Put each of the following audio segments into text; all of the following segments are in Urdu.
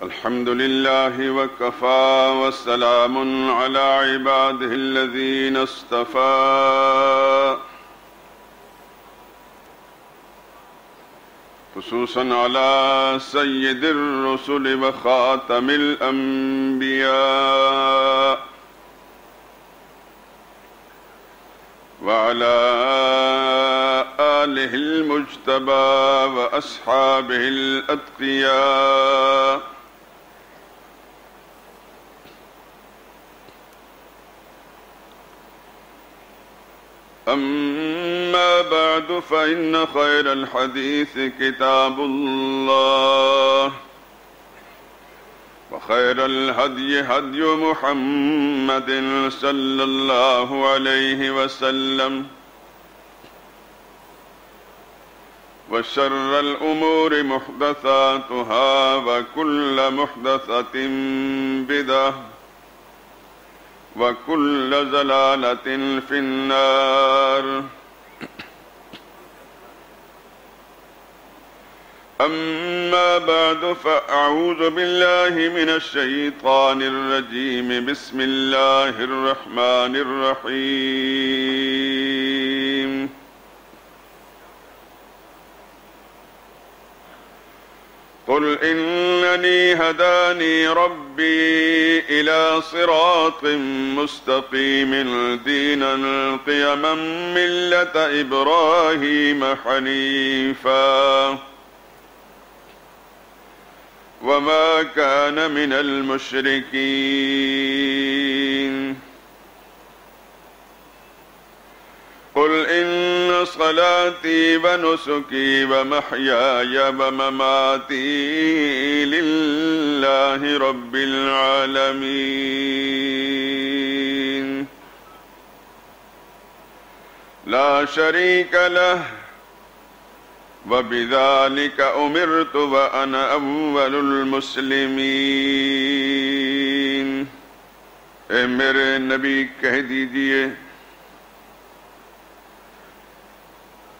الحمد لله وكفى والسلام على عباده الذين اصطفى خصوصا على سيد الرسل وخاتم الأنبياء وعلى آله المجتبى وأصحابه الأتقياء أما بعد فإن خير الحديث كتاب الله وخير الهدي هدي محمد صلى الله عليه وسلم وشر الأمور محدثاتها وكل محدثة بدعة وكل ضلالة في النار أما بعد فأعوذ بالله من الشيطان الرجيم بسم الله الرحمن الرحيم قل إنني هداني ربي إلى صراط مستقيم دينا قيما ملة إبراهيم حنيفا وما كان من المشركين قل إن صلاتي ونسكي ومحياي ومماتي لله رب العالمين لا شريك له وبذلك أمرت وأنا أول المسلمين اے میرے نبی کہہ دیجئے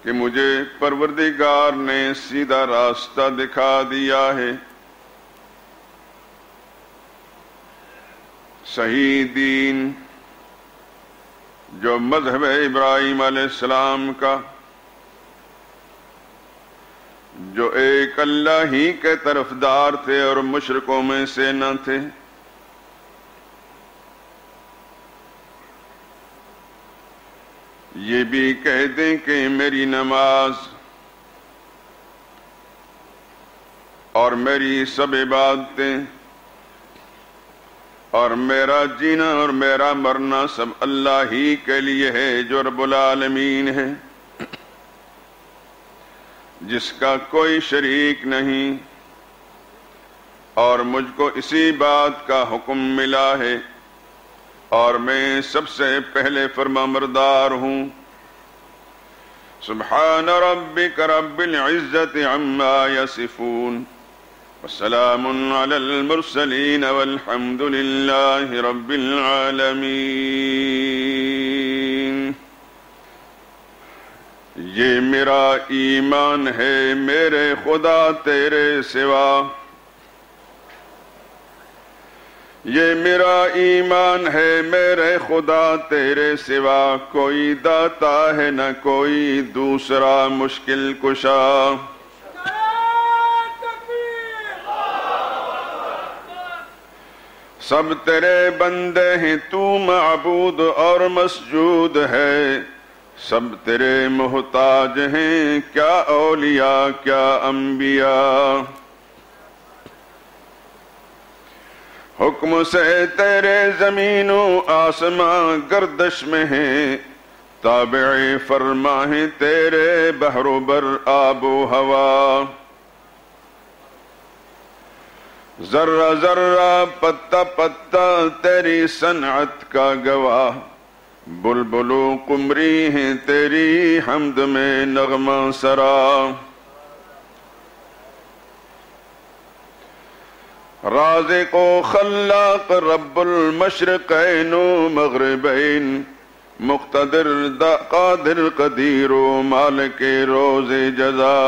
کہ مجھے پروردگار نے سیدھا راستہ دکھا دیا ہے، صحیح دین جو مذہب ابراہیم علیہ السلام کا، جو ایک اللہ ہی کے طرفدار تھے اور مشرکوں میں سے نہ تھے۔ یہ بھی کہہ دیں کہ میری نماز اور میری سب عبادتیں اور میرا جینا اور میرا مرنا سب اللہ ہی کے لیے ہے جو رب العالمین ہے، جس کا کوئی شریک نہیں، اور مجھ کو اسی بات کا حکم ملا ہے اور میں سب سے پہلے فرمانبردار ہوں۔ سبحان ربک رب العزت عما یصفون وسلام علی المرسلین والحمد للہ رب العالمین۔ یہ میرا ایمان ہے میرے خدا تیرے سوا، یہ میرا ایمان ہے میرے خدا تیرے سوا، کوئی داتا ہے نہ کوئی دوسرا مشکل کشا۔ سب تیرے بندے ہیں، تو معبود اور مسجود ہے، سب تیرے محتاج ہیں، کیا اولیاء کیا انبیاء۔ حکم سے تیرے زمین و آسمان گردش میں ہیں، تابع فرما ہیں تیرے بحر و بر آب و ہوا۔ ذرہ ذرہ پتہ پتہ تیری صنعت کا گواہ، بلبل و قمری ہیں تیری حمد میں نغمہ سرا۔ رازق و خلاق رب المشرقین و مغربین، مقتدر قادر قدیر و مالک روز جزا۔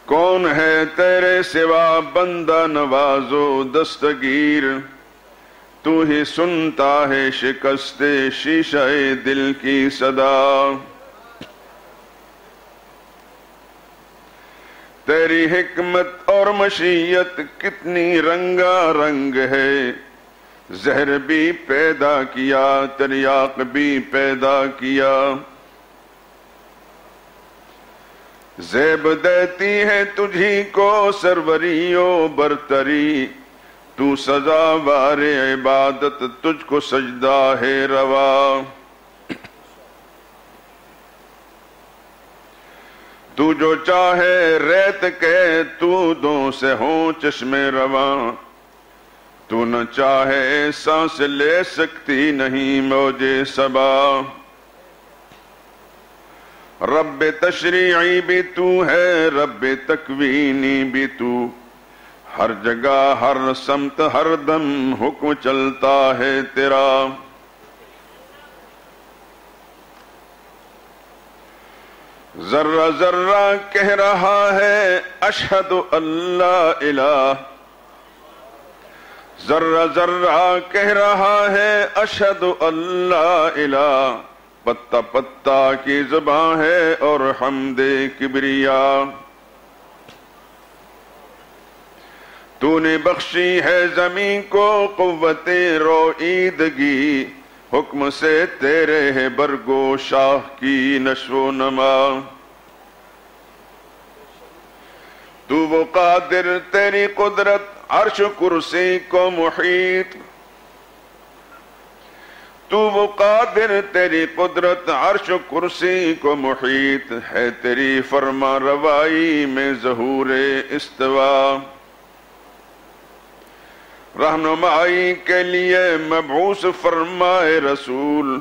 کون ہے تیرے سوا بندہ نواز و دستگیر، تو ہی سنتا ہے شکست شیشہ دل کی صدا۔ تیری حکمت اور مشیت کتنی رنگا رنگ ہے، زہر بھی پیدا کیا تریاق بھی پیدا کیا۔ زیب دیتی ہے تجھی کو سروری و برتری، تو سزاوار عبادت تجھ کو سجدہ ہے روا۔ تو جو چاہے ریت کے تودوں سے ہوں چشم رواں، تو نہ چاہے سانس لے سکتی نہیں موج صبا۔ رب تشریعی بھی تو ہے، رب تکوینی بھی تو، ہر جگہ ہر سمت ہر دم حکم چلتا ہے تیرا۔ ذرہ ذرہ کہہ رہا ہے اشہد اللہ الہ، ذرہ ذرہ کہہ رہا ہے اشہد اللہ الہ، پتا پتا کی زبان ہے اور حمد کبریا۔ تو نے بخشی ہے زمین کو قوت روئیدگی، حکم سے تیرے ہے برگو شاہ کی نشو و نما۔ تو وہ قادر تیری قدرت عرش کرسی کو محیط، تو وہ قادر تیری قدرت عرش کرسی کو محیط، ہے تیری فرما روائی میں ظہور استوا۔ رہنمائی کے لیے مبعوث فرمائے رسول،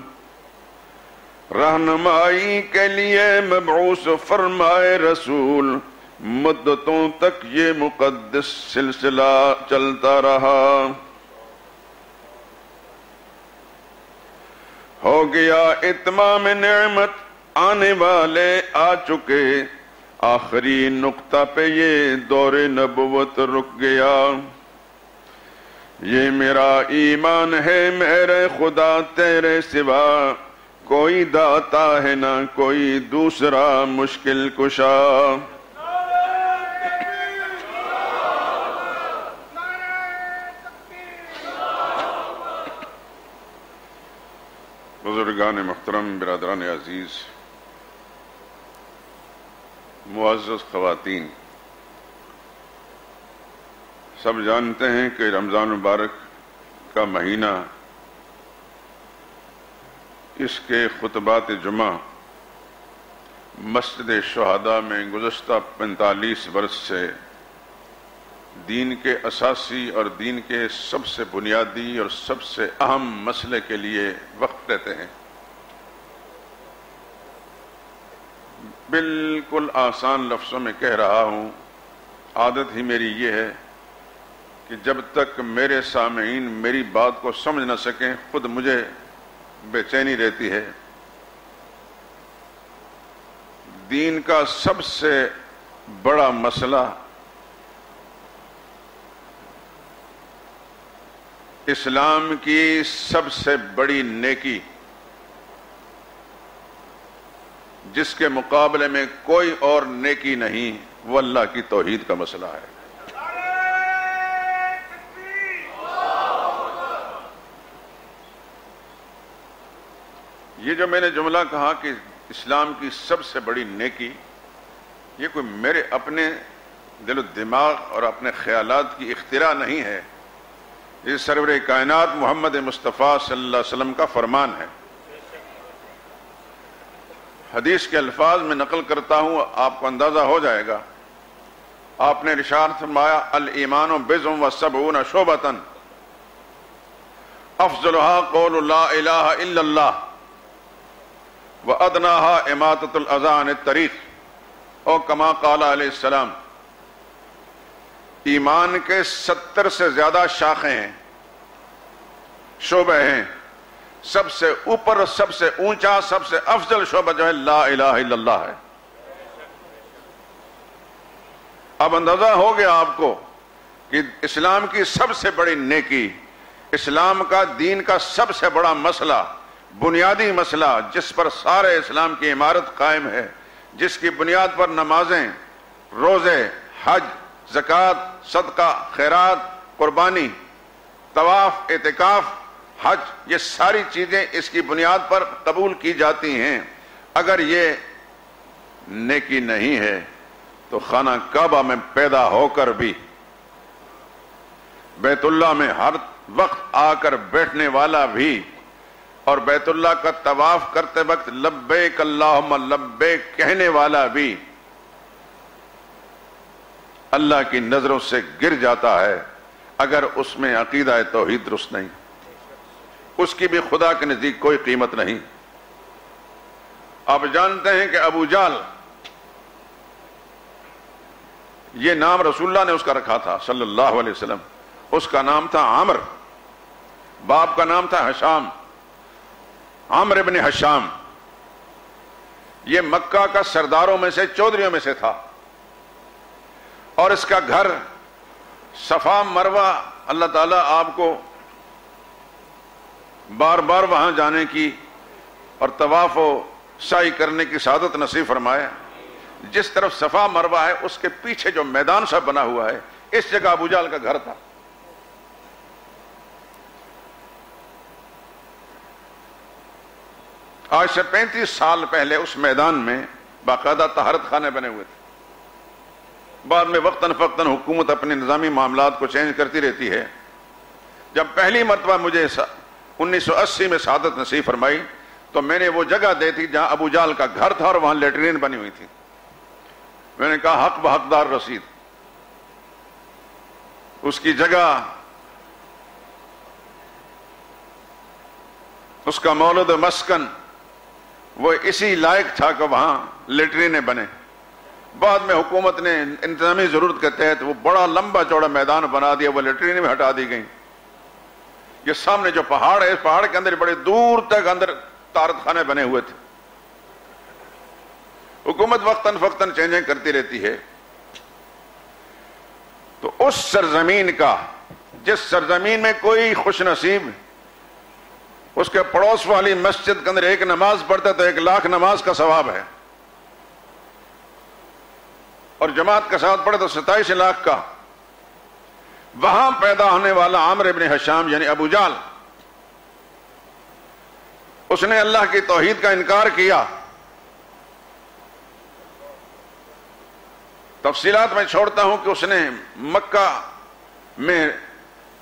رہنمائی کے لیے مبعوث فرمائے رسول، مدتوں تک یہ مقدس سلسلہ چلتا رہا۔ ہو گیا اتمام نعمت، آنے والے آ چکے، آخری نقطہ پہ یہ دور نبوت رک گیا۔ یہ میرا ایمان ہے میرے خدا تیرے سوا، کوئی داتا ہے نہ کوئی دوسرا مشکل کشا۔ بزرگان محترم، برادران عزیز، معزز خواتین، سب جانتے ہیں کہ رمضان مبارک کا مہینہ، اس کے خطبات جمعہ مسجد شہداء میں گزشتہ 45 برس سے دین کے اساسی اور دین کے سب سے بنیادی اور سب سے اہم مسئلے کے لیے وقت دیتے ہیں۔ بالکل آسان لفظوں میں کہہ رہا ہوں، عادت ہی میری یہ ہے کہ جب تک میرے سامعین میری بات کو سمجھ نہ سکیں خود مجھے بے چینی رہتی ہے۔ دین کا سب سے بڑا مسئلہ اسلام کی سب سے بڑی نیکی، جس کے مقابلے میں کوئی اور نیکی نہیں، وہ اللہ کی توحید کا مسئلہ ہے۔ یہ جو میں نے جملہ کہا کہ اسلام کی سب سے بڑی نیکی، یہ کوئی میرے اپنے دل و دماغ اور اپنے خیالات کی اختراع نہیں ہے، یہ سرور کائنات محمد مصطفیٰ صلی اللہ علیہ وسلم کا فرمان ہے۔ حدیث کے الفاظ میں نقل کرتا ہوں، آپ کو اندازہ ہو جائے گا۔ آپ نے ارشاد فرمایا، الایمان بضع و سبعون شعبۃ، افضلها قول لا الہ الا اللہ، وَأَدْنَاهَا إِمَاطَةُ الْأَذَىٰ عَنِ الطَّرِيقِ، اور کما قال علیہ السلام۔ ایمان کے 70 سے زیادہ شاخیں ہیں، شعبے ہیں، سب سے اوپر، سب سے اونچا، سب سے افضل شعبہ جو ہے لا الہ الا اللہ ہے۔ اب اندازہ ہو گیا آپ کو کہ اسلام کی سب سے بڑی نیکی، اسلام کا دین کا سب سے بڑا مسئلہ، بنیادی مسئلہ جس پر سارے اسلام کی عمارت قائم ہے، جس کی بنیاد پر نمازیں، روزے، حج، زکوٰۃ، صدقہ، خیرات، قربانی، طواف، اعتکاف، حج، یہ ساری چیزیں اس کی بنیاد پر قبول کی جاتی ہیں۔ اگر یہ نیکی نہیں ہے تو خانہ کعبہ میں پیدا ہو کر بھی، بیت اللہ میں ہر وقت آ کر بیٹھنے والا بھی، اور بیت اللہ کا طواف کرتے وقت لبیک اللہم لبیک کہنے والا بھی اللہ کی نظروں سے گر جاتا ہے اگر اس میں عقیدہ توحید درست نہیں، اس کی بھی خدا کے نزدیک کوئی قیمت نہیں۔ آپ جانتے ہیں کہ ابو جہل، یہ نام رسول اللہ نے اس کا رکھا تھا صلی اللہ علیہ وسلم، اس کا نام تھا عامر، باپ کا نام تھا ہشام، عامر ابن ہشام۔ یہ مکہ کا سرداروں میں سے، چودھریوں میں سے تھا، اور اس کا گھر صفا مروہ، اللہ تعالیٰ آپ کو بار بار وہاں جانے کی اور طواف و سعی کرنے کی سعادت نصیب فرمائے۔ جس طرف صفا مروہ ہے اس کے پیچھے جو میدان سا بنا ہوا ہے، اس جگہ ابو جہل کا گھر تھا۔ آج سے 35 سال پہلے اس میدان میں باقاعدہ طہارت خانے بنے ہوئے تھے۔ بعد میں وقتاً فوقتاً حکومت اپنے نظامی معاملات کو چینج کرتی رہتی ہے۔ جب پہلی مرتبہ مجھے 1980 میں سعادت نصیب فرمائی تو میں نے وہ جگہ دی تھی جہاں ابو جہل کا گھر تھا اور وہاں لیٹرین بنی ہوئی تھی۔ میں نے کہا حق بحقدار رسید، اس کی جگہ، اس کا مولد و مسکن وہ اسی لائق تھا کہ وہاں لیٹرینیں بنے۔ بعد میں حکومت نے انتظامی ضرورت کے تحت وہ بڑا لمبا چوڑا میدان بنا دیا، وہ لیٹرینیں بھی ہٹا دی گئیں۔ یہ سامنے جو پہاڑ ہے، اس پہاڑ کے اندر بڑے دور تک اندر طہارت خانے بنے ہوئے تھے۔ حکومت وقتاً فوقتاً چینجنگ کرتی رہتی ہے۔ تو اس سرزمین کا، جس سرزمین میں کوئی خوش نصیب اس کے پڑوس والی مسجد کے اندر ایک نماز پڑھتا تو 1,00,000 نماز کا ثواب ہے، اور جماعت کے ساتھ پڑھے تو 27 لاکھ کا۔ وہاں پیدا ہونے والا عامر ابن ہشام یعنی ابو جہل، اس نے اللہ کی توحید کا انکار کیا۔ تفصیلات میں چھوڑتا ہوں کہ اس نے مکہ میں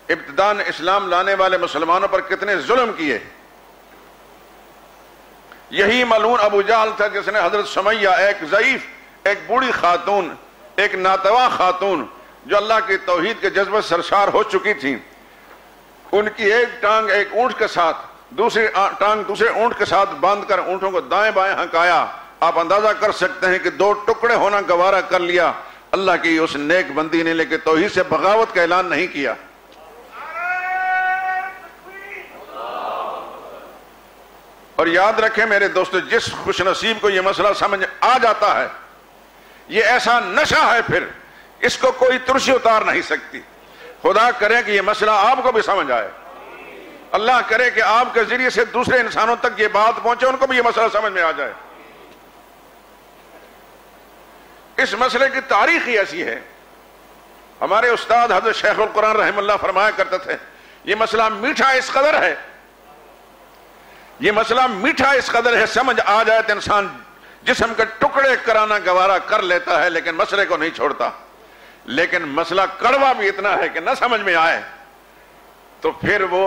ابتداءً اسلام لانے والے مسلمانوں پر کتنے ظلم کیے۔ یہی ملعون ابو جہل تھا جس نے حضرت سمیہ، ایک ضعیف، ایک بوڑھی خاتون، ایک ناتواں خاتون جو اللہ کی توحید کے جذبے سرشار ہو چکی تھی، ان کی ایک ٹانگ ایک اونٹ کے ساتھ، دوسری ٹانگ دوسرے اونٹ کے ساتھ باندھ کر اونٹوں کو دائیں بائیں ہنکایا۔ آپ اندازہ کر سکتے ہیں کہ 2 ٹکڑے ہونا گوارا کر لیا۔ اللہ کی اس نیک بندی نے لیکن توحید سے بغاوت کا اعلان نہیں کیا۔ اور یاد رکھیں میرے دوستو، جس خوش نصیب کو یہ مسئلہ سمجھ آ جاتا ہے، یہ ایسا نشہ ہے پھر اس کو کوئی ترشی اتار نہیں سکتی۔ خدا کرے کہ یہ مسئلہ آپ کو بھی سمجھ آئے، اللہ کرے کہ آپ کے ذریعے سے دوسرے انسانوں تک یہ بات پہنچے، ان کو بھی یہ مسئلہ سمجھ میں آ جائے۔ اس مسئلے کی تاریخ ہی ایسی ہے۔ ہمارے استاد حضرت شیخ القرآن رحم اللہ فرمایا کرتے تھے، یہ مسئلہ میٹھا اس قدر ہے، یہ مسئلہ میٹھا اس قدر ہے، سمجھ آ جائے تو انسان جسم کے ٹکڑے کرانا گوارا کر لیتا ہے لیکن مسئلے کو نہیں چھوڑتا۔ لیکن مسئلہ کڑوا بھی اتنا ہے کہ نہ سمجھ میں آئے تو پھر وہ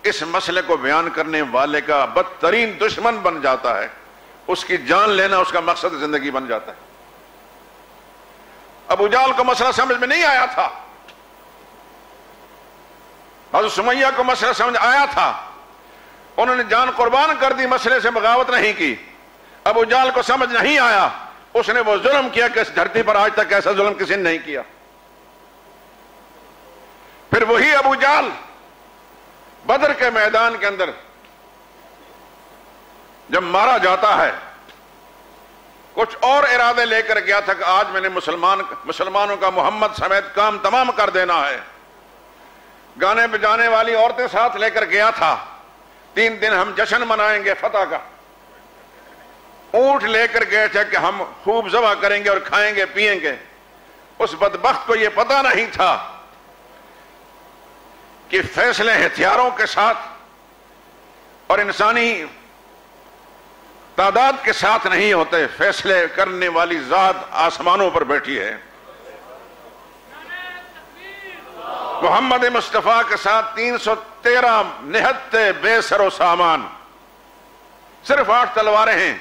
اس مسئلے کو بیان کرنے والے کا بدترین دشمن بن جاتا ہے، اس کی جان لینا اس کا مقصد زندگی بن جاتا ہے۔ ابو جہل کو مسئلہ سمجھ میں نہیں آیا تھا، حضرت سمیہ کو مسئلہ سمجھ آیا تھا، انہوں نے جان قربان کر دی، مسئلے سے بغاوت نہیں کی۔ ابو جہل کو سمجھ نہیں آیا، اس نے وہ ظلم کیا کہ اس دھرتی پر آج تک ایسا ظلم کسی نے نہیں کیا۔ پھر وہی ابو جہل بدر کے میدان کے اندر جب مارا جاتا ہے کچھ اور ارادے لے کر گیا تھا کہ آج میں نے مسلمانوں کا محمد سمیت کام تمام کر دینا ہے. گانے بجانے والی عورتیں ساتھ لے کر گیا تھا, 3 دن ہم جشن منائیں گے فتح کا. اونٹ لے کر گئے تھے کہ ہم خوب ذبح کریں گے اور کھائیں گے پیئیں گے. اس بدبخت کو یہ پتہ نہیں تھا کہ فیصلے ہتھیاروں کے ساتھ اور انسانی تعداد کے ساتھ نہیں ہوتے, فیصلے کرنے والی ذات آسمانوں پر بیٹھی ہے. محمد مصطفیٰ کے ساتھ 313 نہتے بے سر و سامان, صرف 8 تلواریں ہیں.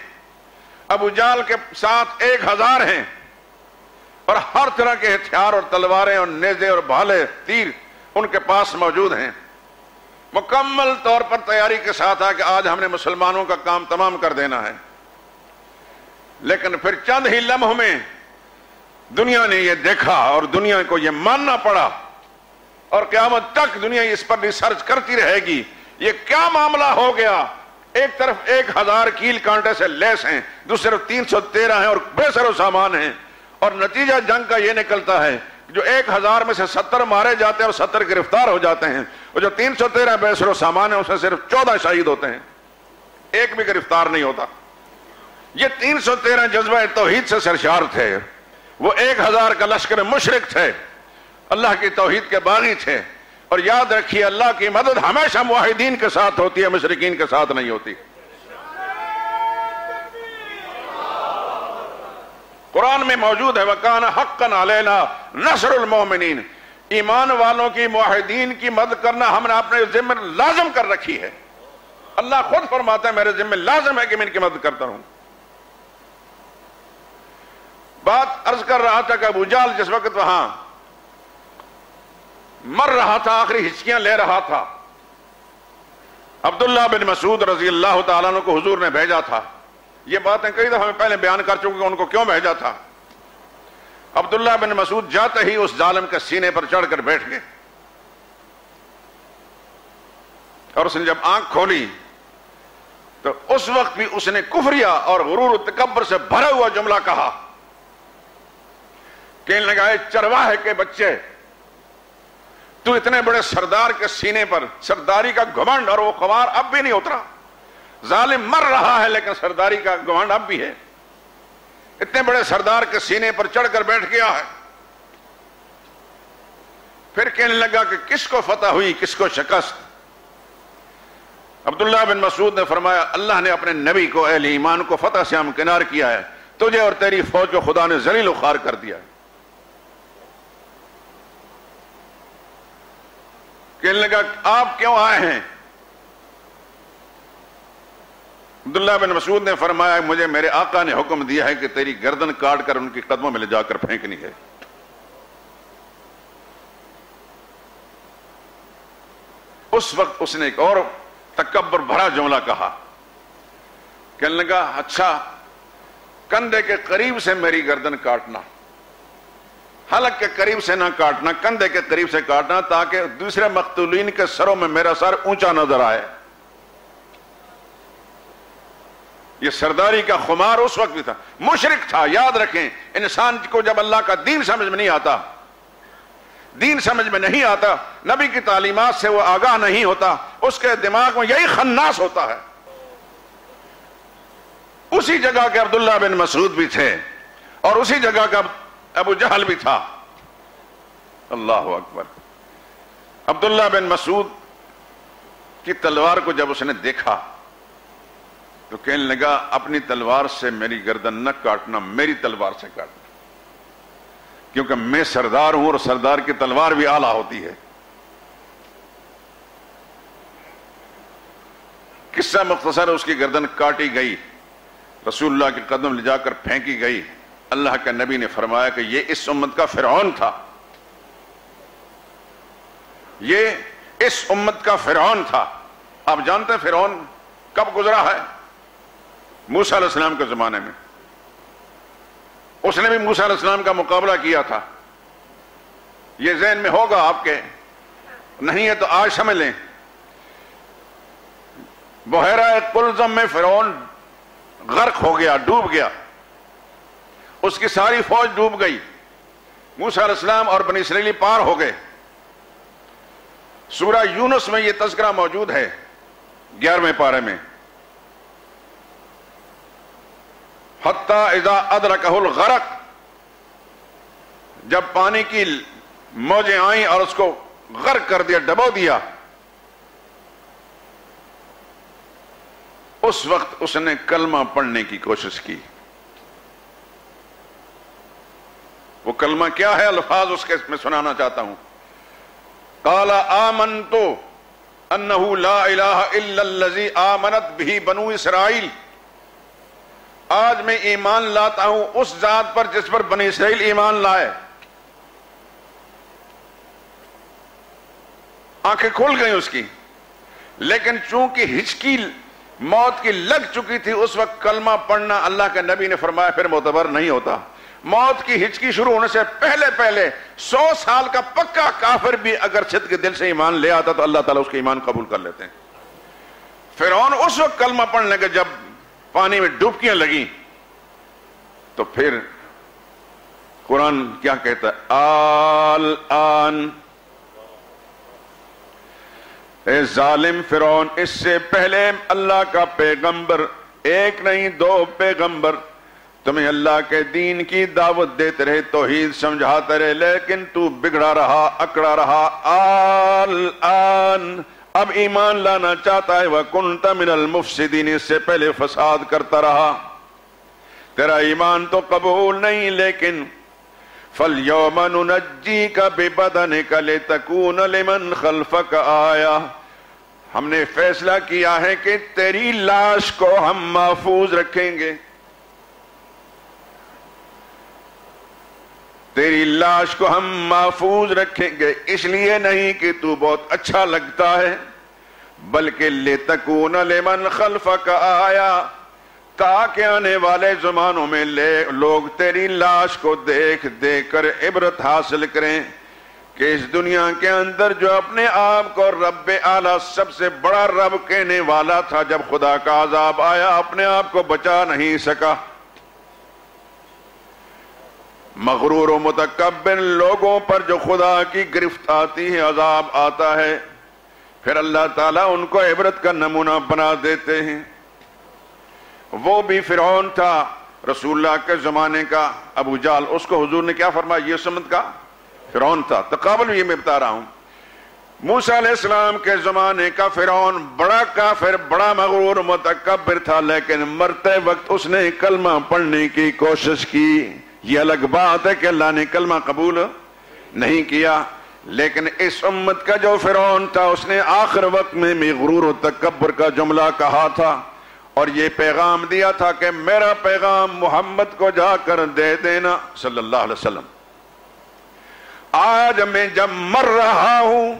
ابو جہل کے ساتھ 1000 ہیں, اور ہر طرح کے ہتھیار اور تلواریں اور نیزے اور بھالے تیر ان کے پاس موجود ہیں. مکمل طور پر تیاری کے ساتھ آ کہ آج ہم نے مسلمانوں کا کام تمام کر دینا ہے. لیکن پھر چند ہی لمحوں میں دنیا نے یہ دیکھا اور دنیا کو یہ ماننا پڑا, اور قیامت تک دنیا اس پر ریسرچ کرتی رہے گی یہ کیا معاملہ ہو گیا. ایک طرف 1000 کیل کانٹے سے لیس ہیں, دوسری طرف 313 ہیں اور بے سر و سامان ہیں, اور نتیجہ جنگ کا یہ نکلتا ہے جو 1000 میں سے 70 مارے جاتے ہیں اور 70 گرفتار ہو جاتے ہیں, اور جو 313 بے سر و سامان ہیں اس میں صرف 14 شہید ہوتے ہیں, ایک بھی گرفتار نہیں ہوتا. یہ 313 جذبہ توحید سے سرشار تھے, وہ 1000 کا لشکر مشرک تھے, اللہ کی توحید کے باغی تھے. اور یاد رکھیے اللہ کی مدد ہمیشہ موحدین کے ساتھ ہوتی ہے, مشرکین کے ساتھ نہیں ہوتی. قرآن میں موجود ہے وَكَانَ حَقًّا عَلَيْنَا نَصْرُ الْمُؤْمِنِينَ, ایمان والوں کی موحدین کی مدد کرنا ہم نے اپنے ذمہ لازم کر رکھی ہے. اللہ خود فرماتا ہے میرے ذمہ لازم ہے کہ میں ان کی مدد کرتا ہوں. بات عرض کر رہا تھا کہ ابو جہل جس وقت وہاں مر رہا تھا, آخری ہچکیاں لے رہا تھا, عبداللہ بن مسعود رضی اللہ تعالیٰ عنہ کو حضور نے بھیجا تھا. یہ باتیں کئی دفعہ میں پہلے بیان کر چکے کہ ان کو کیوں بھیجا تھا. عبداللہ بن مسعود جاتے ہی اس ظالم کے سینے پر چڑھ کر بیٹھ گئے, اور اس نے جب آنکھ کھولی تو اس وقت بھی اس نے کفریہ اور غرور و تکبر سے بھرا ہوا جملہ کہا. کہنے لگا اے چرواہے کے بچے, تو اتنے بڑے سردار کے سینے پر سرداری کا گھمنڈ اور وہ خوار اب بھی نہیں اترا. ظالم مر رہا ہے لیکن سرداری کا گھمنڈ اب بھی ہے. اتنے بڑے سردار کے سینے پر چڑھ کر بیٹھ گیا ہے. پھر کہنے لگا کہ کس کو فتح ہوئی کس کو شکست. عبداللہ بن مسعود نے فرمایا اللہ نے اپنے نبی کو اہل ایمان کو فتح سے ہمکنار کیا ہے, تجھے اور تیری فوج کو خدا نے ذلیل و خوار کر دیا ہے. کہنے لگا آپ کیوں آئے ہیں. عبداللہ بن مسعود نے فرمایا مجھے میرے آقا نے حکم دیا ہے کہ تیری گردن کاٹ کر ان کی قدموں میں لے جا کر پھینکنی ہے. اس وقت اس نے ایک اور تکبر بھرا جملہ کہا. کہنے لگا اچھا کندھے کے قریب سے میری گردن کاٹنا, حلق کے قریب سے نہ کاٹنا, کندھے کے قریب سے کاٹنا تاکہ دوسرے مقتولین کے سروں میں میرا سر اونچا نظر آئے. یہ سرداری کا خمار اس وقت بھی تھا, مشرک تھا. یاد رکھیں انسان کو جب اللہ کا دین سمجھ میں نہیں آتا, دین سمجھ میں نہیں آتا, نبی کی تعلیمات سے وہ آگاہ نہیں ہوتا, اس کے دماغ میں یہی خناس ہوتا ہے. اسی جگہ کے عبداللہ بن مسعود بھی تھے اور اسی جگہ کا ابو جہل بھی تھا. اللہ اکبر. عبداللہ بن مسعود کی تلوار کو جب اس نے دیکھا تو کہنے لگا اپنی تلوار سے میری گردن نہ کاٹنا, میری تلوار سے کاٹنا, کیونکہ میں سردار ہوں اور سردار کی تلوار بھی اعلیٰ ہوتی ہے. قصہ مختصر, اس کی گردن کاٹی گئی, رسول اللہ کے قدم لے جا کر پھینکی گئی. اللہ کے نبی نے فرمایا کہ یہ اس امت کا فرعون تھا, یہ اس امت کا فرعون تھا. آپ جانتے ہیں فرعون کب گزرا ہے؟ موسیٰ علیہ السلام کے زمانے میں. اس نے بھی موسیٰ علیہ السلام کا مقابلہ کیا تھا. یہ ذہن میں ہوگا آپ کے, نہیں ہے تو آج سمجھ لیں. بحیرہ قلزم میں فرعون غرق ہو گیا, ڈوب گیا. اس کی ساری فوج ڈوب گئی، موسیٰ علیہ السلام اور بنی اسرائیلی پار ہو گئے۔ سورہ یونس میں یہ تذکرہ موجود ہے 11ویں پارے میں، حتی اذا ادرکہ الغرق، جب پانی کی موجیں آئیں اور اس کو غرق کر دیا، ڈبو دیا، اس وقت اس نے کلمہ پڑھنے کی کوشش کی۔ وہ کلمہ کیا ہے؟ الفاظ اس کے میں سنانا چاہتا ہوں۔ قال آمنت انہ لا الہ الا الذی آمنت بہ بنو اسرائیل، آج میں ایمان لاتا ہوں اس ذات پر جس پر بنی اسرائیل ایمان لائے۔ آنکھیں کھل گئی اس کی، لیکن چونکہ ہچکی موت کی لگ چکی تھی، اس وقت کلمہ پڑھنا اللہ کے نبی نے فرمایا پھر معتبر نہیں ہوتا۔ موت کی ہچکی شروع ہونے سے پہلے 100 سال کا پکا کافر بھی اگر صدق کے دل سے ایمان لے آتا تو اللہ تعالیٰ اس کے ایمان قبول کر لیتے ہیں۔ فرعون اس وقت کلمہ پڑھنے کے جب پانی میں ڈبکیاں لگیں تو پھر قرآن کیا کہتا ہے؟ الآن، اے ظالم فرعون، اس سے پہلے اللہ کا پیغمبر، ایک نہیں 2 پیغمبر تمہیں اللہ کے دین کی دعوت دیتے رہے، توحید سمجھاتے رہے، لیکن تو بگڑا رہا، اکڑا رہا۔ الآن، اب ایمان لانا چاہتا ہے، وَكُنْتَ مِنَ الْمُفْسِدِينَ، اس سے پہلے فساد کرتا رہا، تیرا ایمان تو قبول نہیں۔ لیکن فَالْيَوْمَ نُنَجِّيكَ بِبَدَنِكَ لِتَكُونَ لِمَنْ خَلْفَكَ آیَةً، ہم نے فیصلہ کیا ہے کہ تیری لاش کو ہم محفوظ رکھیں گے، تیری لاش کو ہم محفوظ رکھیں گے، اس لیے نہیں کہ تو بہت اچھا لگتا ہے، بلکہ لِتَكُونَ لِمَنْ خَلْفَكَ آیَةً، تاکہ آنے والے زمانوں میں لوگ تیری لاش کو دیکھ دیکھ کر عبرت حاصل کریں کہ اس دنیا کے اندر جو اپنے آپ کو رب اعلیٰ، سب سے بڑا رب کہنے والا تھا، جب خدا کا عذاب آیا اپنے آپ کو بچا نہیں سکا۔ مغرور و متکبر لوگوں پر جو خدا کی گرفت آتی ہے، عذاب آتا ہے، پھر اللہ تعالیٰ ان کو عبرت کا نمونہ بنا دیتے ہیں۔ وہ بھی فرعون تھا رسول اللہ کے زمانے کا، ابو جہل، اس کو حضور نے کیا فرمایا؟ یہ سمت کا فرعون تھا۔ تقابل یہ میں بتا رہا ہوں، موسیٰ علیہ السلام کے زمانے کا فرعون بڑا کافر، بڑا مغرور متکبر تھا، لیکن مرتے وقت اس نے کلمہ پڑھنے کی کوشش کی۔ یہ الگ بات ہے کہ اللہ نے کلمہ قبول نہیں کیا، لیکن اس امت کا جو فرعون تھا اس نے آخر وقت میں غرور و تکبر کا جملہ کہا تھا اور یہ پیغام دیا تھا کہ میرا پیغام محمد کو جا کر دے دینا صلی اللہ علیہ وسلم۔ آج میں جب مر رہا ہوں،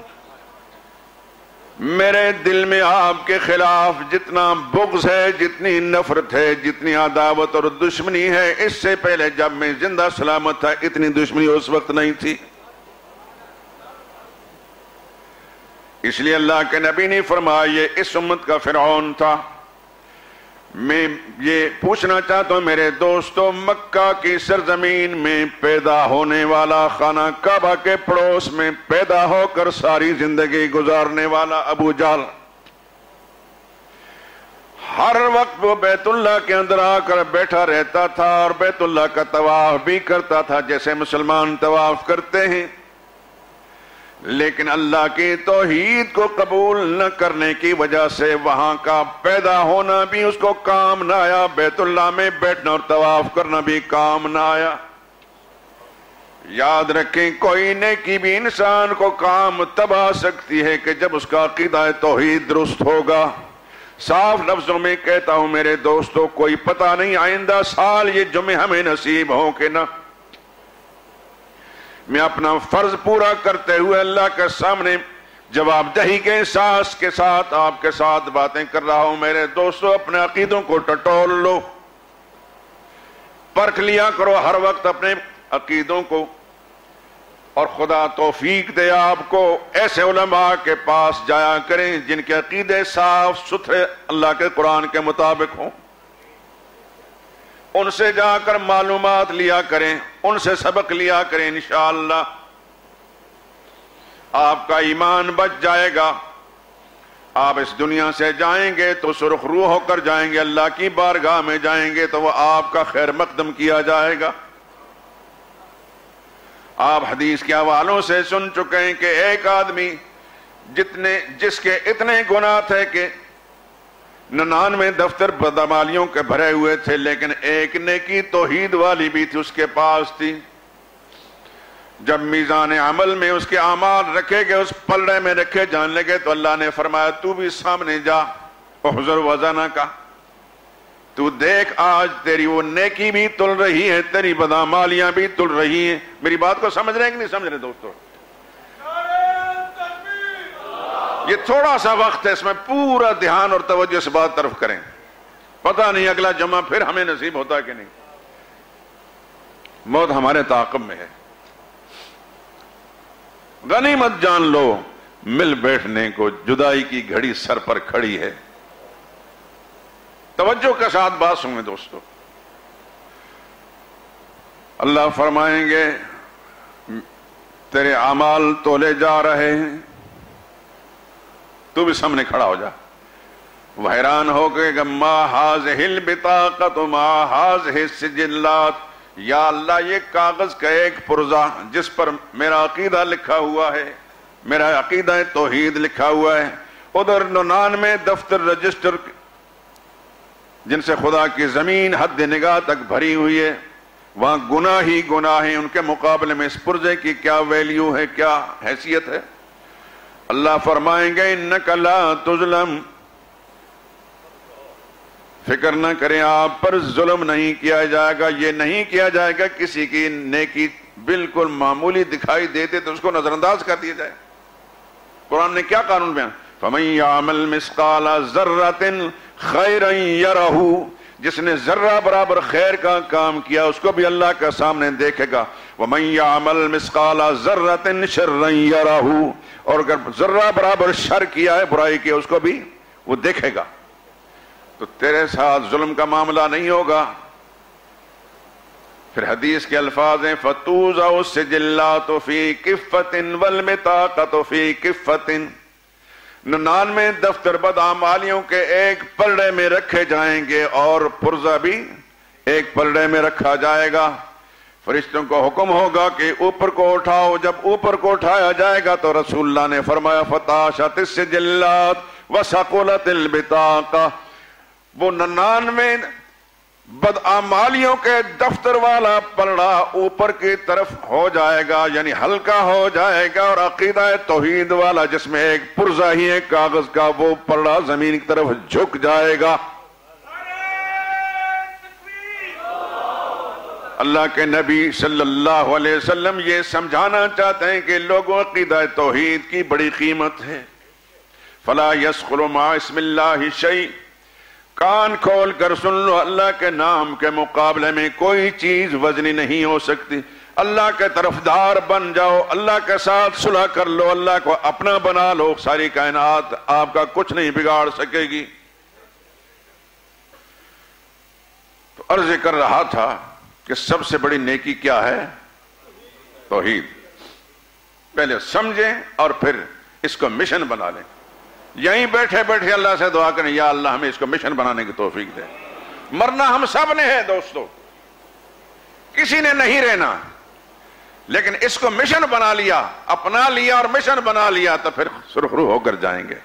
میرے دل میں آپ کے خلاف جتنا بغض ہے، جتنی نفرت ہے، جتنی عداوت اور دشمنی ہے، اس سے پہلے جب میں زندہ سلامت تھا اتنی دشمنی اس وقت نہیں تھی۔ اس لیے اللہ کے نبی نے فرمایا یہ اس امت کا فرعون تھا۔ میں یہ پوچھنا چاہتا ہوں میرے دوستو، مکہ کی سرزمین میں پیدا ہونے والا، خانہ کعبہ کے پڑوس میں پیدا ہو کر ساری زندگی گزارنے والا ابو جہل، ہر وقت وہ بیت اللہ کے اندر آ کر بیٹھا رہتا تھا اور بیت اللہ کا طواف بھی کرتا تھا جیسے مسلمان طواف کرتے ہیں، لیکن اللہ کی توحید کو قبول نہ کرنے کی وجہ سے وہاں کا پیدا ہونا بھی اس کو کام نہ آیا، بیت اللہ میں بیٹھنا اور طواف کرنا بھی کام نہ آیا۔ یاد رکھیں، کوئی نیکی بھی انسان کو کام تب آ سکتی ہے کہ جب اس کا عقیدہ توحید درست ہوگا۔ صاف لفظوں میں کہتا ہوں میرے دوستو، کوئی پتہ نہیں آئندہ سال یہ جمعے ہمیں نصیب ہوں کہ نہ۔ میں اپنا فرض پورا کرتے ہوئے اللہ کے سامنے جواب دہی کے احساس کے ساتھ آپ کے ساتھ باتیں کر رہا ہوں۔ میرے دوستو، اپنے عقیدوں کو ٹٹول لو، پرکھ لیا کرو ہر وقت اپنے عقیدوں کو، اور خدا توفیق دے آپ کو ایسے علماء کے پاس جایا کریں جن کے عقیدے صاف ستھرے اللہ کے قرآن کے مطابق ہوں۔ ان سے جا کر معلومات لیا کریں، ان سے سبق لیا کریں، انشاءاللہ آپ کا ایمان بچ جائے گا۔ آپ اس دنیا سے جائیں گے تو سرخ روح ہو کر جائیں گے، اللہ کی بارگاہ میں جائیں گے تو وہ آپ کا خیر مقدم کیا جائے گا۔ آپ حدیث کے حوالوں سے سن چکے ہیں کہ ایک آدمی جس کے اتنے گناہ تھے کہ 99 دفتر بدعمالیوں کے بھرے ہوئے تھے، لیکن ایک نیکی توحید والی بھی تھی، اس کے پاس تھی۔ جب میزان عمل میں اس کے اعمال رکھے گئے، اس پلڑے میں رکھے جانے لگے، تو اللہ نے فرمایا تو بھی سامنے جا، احضر وزنہ کا، تو دیکھ آج تیری وہ نیکی بھی تل رہی ہے، تیری بدعمالیاں بھی تل رہی ہیں۔ میری بات کو سمجھ رہے ہیں کہ نہیں سمجھ رہے دوستو؟ یہ تھوڑا سا وقت ہے، اس میں پورا دھیان اور توجہ اس بات طرف کریں، پتہ نہیں اگلا جمعہ پھر ہمیں نصیب ہوتا کہ نہیں۔ موت ہمارے تعاقب میں ہے، غنیمت جان لو، مل بیٹھنے کو جدائی کی گھڑی سر پر کھڑی ہے۔ توجہ کے ساتھ بات سنیں دوستو، اللہ فرمائیں گے تیرے اعمال تولے جا رہے ہیں، تو بھی سامنے کھڑا ہو جا۔ وہ حیران ہو گئے ما ہاذہ البطاقۃ ما ہاذہ السجلات، یا اللہ یہ کاغذ کا ایک پرزہ جس پر میرا عقیدہ لکھا ہوا ہے، میرا عقیدہ توحید لکھا ہوا ہے، ادھر 99 دفتر رجسٹر جن سے خدا کی زمین حد نگاہ تک بھری ہوئی ہے، وہاں گناہ ہی گناہ ہیں، ان کے مقابلے میں اس پرزے کی کیا ویلیو ہے، کیا حیثیت ہے۔ اللہ فرمائیں گے انک لا تظلم، فکر نہ کریں آپ پر ظلم نہیں کیا جائے گا، یہ نہیں کیا جائے گا کسی کی نیکی بالکل معمولی دکھائی دیتے تو اس کو نظر انداز کر دیا جائے۔ قرآن نے کیا قانون بیان، فَمَن يَعْمَلْ مِثْقَالَ ذَرَّةٍ خَيْرًا يَرَهُ، جس نے ذرہ برابر خیر کا کام کیا اس کو بھی اللہ کے سامنے دیکھے گا، وَمَن يَعْمَلْ مِثْقَالَ ذَرَّةٍ شَرًّا يَرَهُ، اور اگر ذرہ برابر شر کیا ہے، برائی کی، اس کو بھی وہ دیکھے گا۔ تو تیرے ساتھ ظلم کا معاملہ نہیں ہوگا۔ پھر حدیث کے الفاظ ہیں فَتُوزَعُ السِّجِلَّاتُ فِي كِفَّةٍ وَالْمِطَاقَةُ فِي كِفَّةٍ، 99 دفتر بدعمالیوں کے ایک پلڑے میں رکھے جائیں گے اور پرزہ بھی ایک پلڑے میں رکھا جائے گا۔ فرشتوں کو حکم ہوگا کہ اوپر کو اٹھاؤ، جب اوپر کو اٹھایا جائے گا تو رسول اللہ نے فرمایا فَطَاشَتِ السِّجِلَّاتُ وَسَقُلَتِ الْبِطَاقَةُ، وہ 99 بدعمالیوں کے دفتر والا پلڑا اوپر کی طرف ہو جائے گا، یعنی ہلکا ہو جائے گا، اور عقیدہ توحید والا جس میں ایک پرزہ ہی ہے کاغذ کا، وہ پلڑا زمین کی طرف جھک جائے گا۔ اللہ کے نبی صلی اللہ علیہ وسلم یہ سمجھانا چاہتے ہیں کہ لوگوں عقیدہ توحید کی بڑی قیمت ہے۔ فلا يسخر مع اسم اللہ شیء، کان کھول کر سن لو، اللہ کے نام کے مقابلے میں کوئی چیز وزنی نہیں ہو سکتی۔ اللہ کے طرفدار بن جاؤ، اللہ کے ساتھ صلح کر لو، اللہ کو اپنا بنا لو، ساری کائنات آپ کا کچھ نہیں بگاڑ سکے گی۔ تو عرض کر رہا تھا کہ سب سے بڑی نیکی کیا ہے؟ توحید۔ پہلے سمجھیں اور پھر اس کو مشن بنا لیں۔ یہیں بیٹھے بیٹھے اللہ سے دعا کریں یا اللہ ہمیں اس کو مشن بنانے کی توفیق دے۔ مرنا ہم سب نے ہے دوستو، کسی نے نہیں رہنا، لیکن اس کو مشن بنا لیا، اپنا لیا اور مشن بنا لیا تو پھر سرخرو ہو کر جائیں گے۔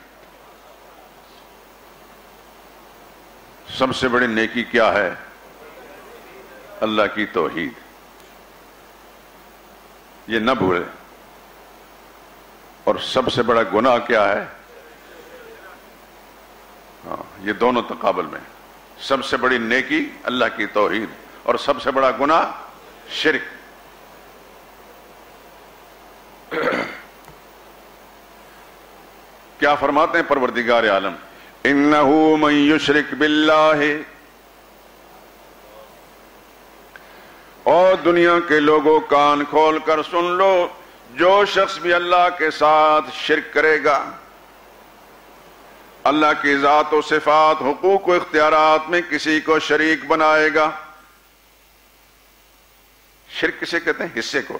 سب سے بڑی نیکی کیا ہے؟ اللہ کی توحید، یہ نہ بھولے۔ اور سب سے بڑا گناہ کیا ہے؟ یہ دونوں تقابل میں، سب سے بڑی نیکی اللہ کی توحید اور سب سے بڑا گناہ شرک۔ کیا فرماتے ہیں پروردگار عالم؟ انہو من یشرک باللہ، اور دنیا کے لوگوں کان کھول کر سن لو، جو شخص بھی اللہ کے ساتھ شرک کرے گا، اللہ کی ذات و صفات، حقوق و اختیارات میں کسی کو شریک بنائے گا، شرک کسے کہتے ہیں؟ حصے کو.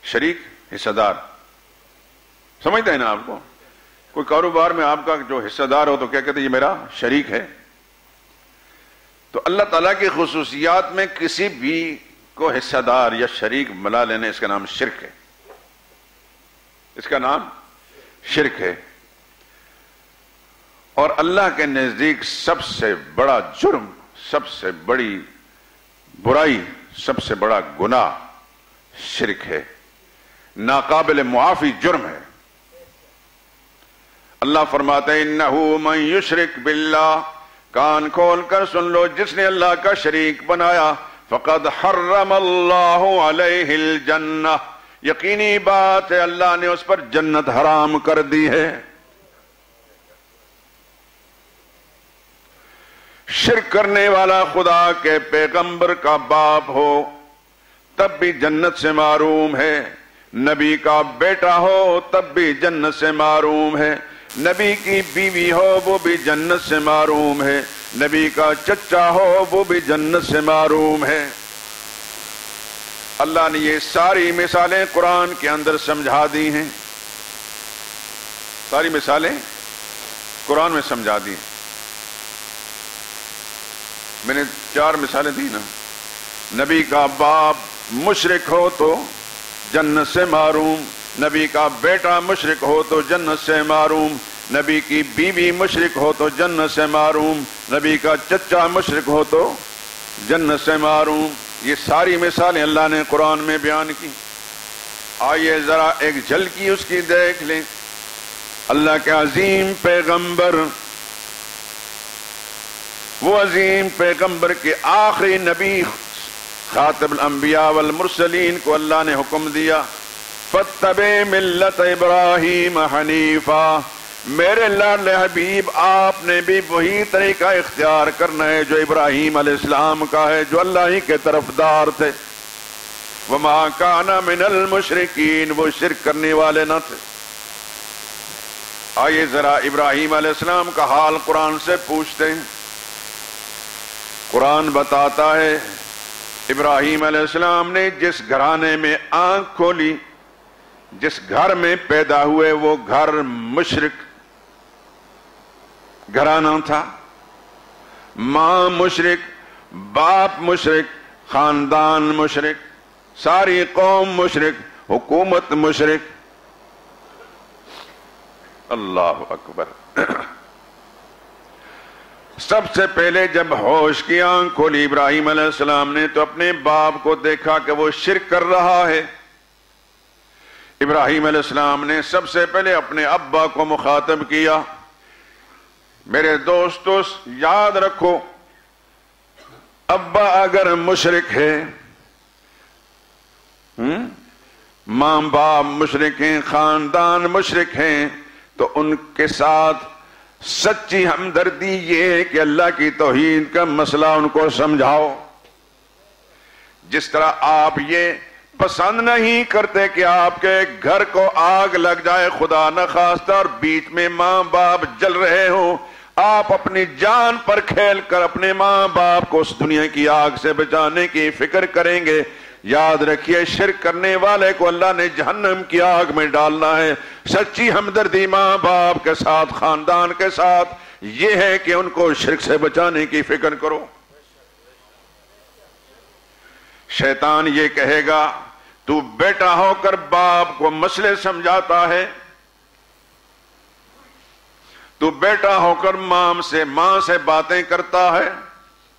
شریک حصہ دار. سمجھتے ہیں نا آپ کو؟ کوئی کاروبار میں آپ کا جو حصہ دار ہو تو کیا کہتے ہیں؟ یہ میرا شریک ہے. تو اللہ تعالیٰ کی خصوصیات میں کسی بھی کو حصہ دار یا شریک بنا لینے، اس کا نام شرک ہے. اس کا نام شرک ہے. اور اللہ کے نزدیک سب سے بڑا جرم، سب سے بڑی برائی، سب سے بڑا گناہ شرک ہے. ناقابل معافی جرم ہے. اللہ فرماتے ہیں انہ من یشرک باللہ، کان کھول کر سن لو، جس نے اللہ کا شریک بنایا، فقد حرم اللہ علیہ الجنہ، یقینی بات ہے اللہ نے اس پر جنت حرام کر دی ہے. شرک کرنے والا خدا کے پیغمبر کا باپ ہو تب بھی جنت سے محروم ہے، نبی کا بیٹا ہو تب بھی جنت سے محروم ہے، نبی کی بیوی ہو وہ بھی جنت سے محروم ہے، نبی کا چچا ہو وہ بھی جنت سے محروم ہے. اللہ نے یہ ساری مثالیں قرآن کے اندر سمجھا دی ہیں. ساری مثالیں قرآن میں سمجھا دی ہیں. میں نے 4 مثالیں دی نا. نبی کا باپ مشرک ہو تو جنت سے محروم، نبی کا بیٹا مشرک ہو تو جنت سے محروم، نبی کی بیوی مشرک ہو تو جنت سے محروم، نبی کا چچا مشرک ہو تو جنت سے محروم. یہ ساری مثالیں اللہ نے قرآن میں بیان کی. آئیے ذرا ایک جھلکی اس کی دیکھ لیں. اللہ کے عظیم پیغمبر، وہ عظیم پیغمبر کے آخری نبی خاتم الانبیاء والمرسلین کو اللہ نے حکم دیا فاتبع ملت ابراہیم حنیفا، میرے لاڈلے حبیب آپ نے بھی وہی طریقہ اختیار کرنا ہے جو ابراہیم علیہ السلام کا ہے، جو اللہ ہی کے طرفدار تھے. وما کان من المشرکین، وہ شرک کرنے والے نہ تھے. آئیے ذرا ابراہیم علیہ السلام کا حال قرآن سے پوچھتے ہیں. قرآن بتاتا ہے ابراہیم علیہ السلام نے جس گھرانے میں آنکھ کھولی، جس گھر میں پیدا ہوئے، وہ گھر مشرک گھرانہ تھا. ماں مشرک، باپ مشرک، خاندان مشرک، ساری قوم مشرک، حکومت مشرک. اللہ اکبر. سب سے پہلے جب ہوش کی آنکھ کھولی ابراہیم علیہ السلام نے تو اپنے باپ کو دیکھا کہ وہ شرک کر رہا ہے. ابراہیم علیہ السلام نے سب سے پہلے اپنے ابا کو مخاطب کیا. میرے دوستو یاد رکھو، ابا اگر مشرک ہے، ماں باپ مشرک ہیں، خاندان مشرک ہیں، تو ان کے ساتھ سچی ہمدردی یہ ہے کہ اللہ کی توحید کا مسئلہ ان کو سمجھاؤ. جس طرح آپ یہ پسند نہیں کرتے کہ آپ کے گھر کو آگ لگ جائے خدا نخواستہ اور بیچ میں ماں باپ جل رہے ہوں، آپ اپنی جان پر کھیل کر اپنے ماں باپ کو اس دنیا کی آگ سے بچانے کی فکر کریں گے. یاد رکھیے شرک کرنے والے کو اللہ نے جہنم کی آگ میں ڈالنا ہے. سچی ہمدردی ماں باپ کے ساتھ، خاندان کے ساتھ یہ ہے کہ ان کو شرک سے بچانے کی فکر کرو. شیطان یہ کہے گا تو بیٹا ہو کر باپ کو مسئلے سمجھاتا ہے، تو بیٹا ہو کر ماں سے باتیں کرتا ہے،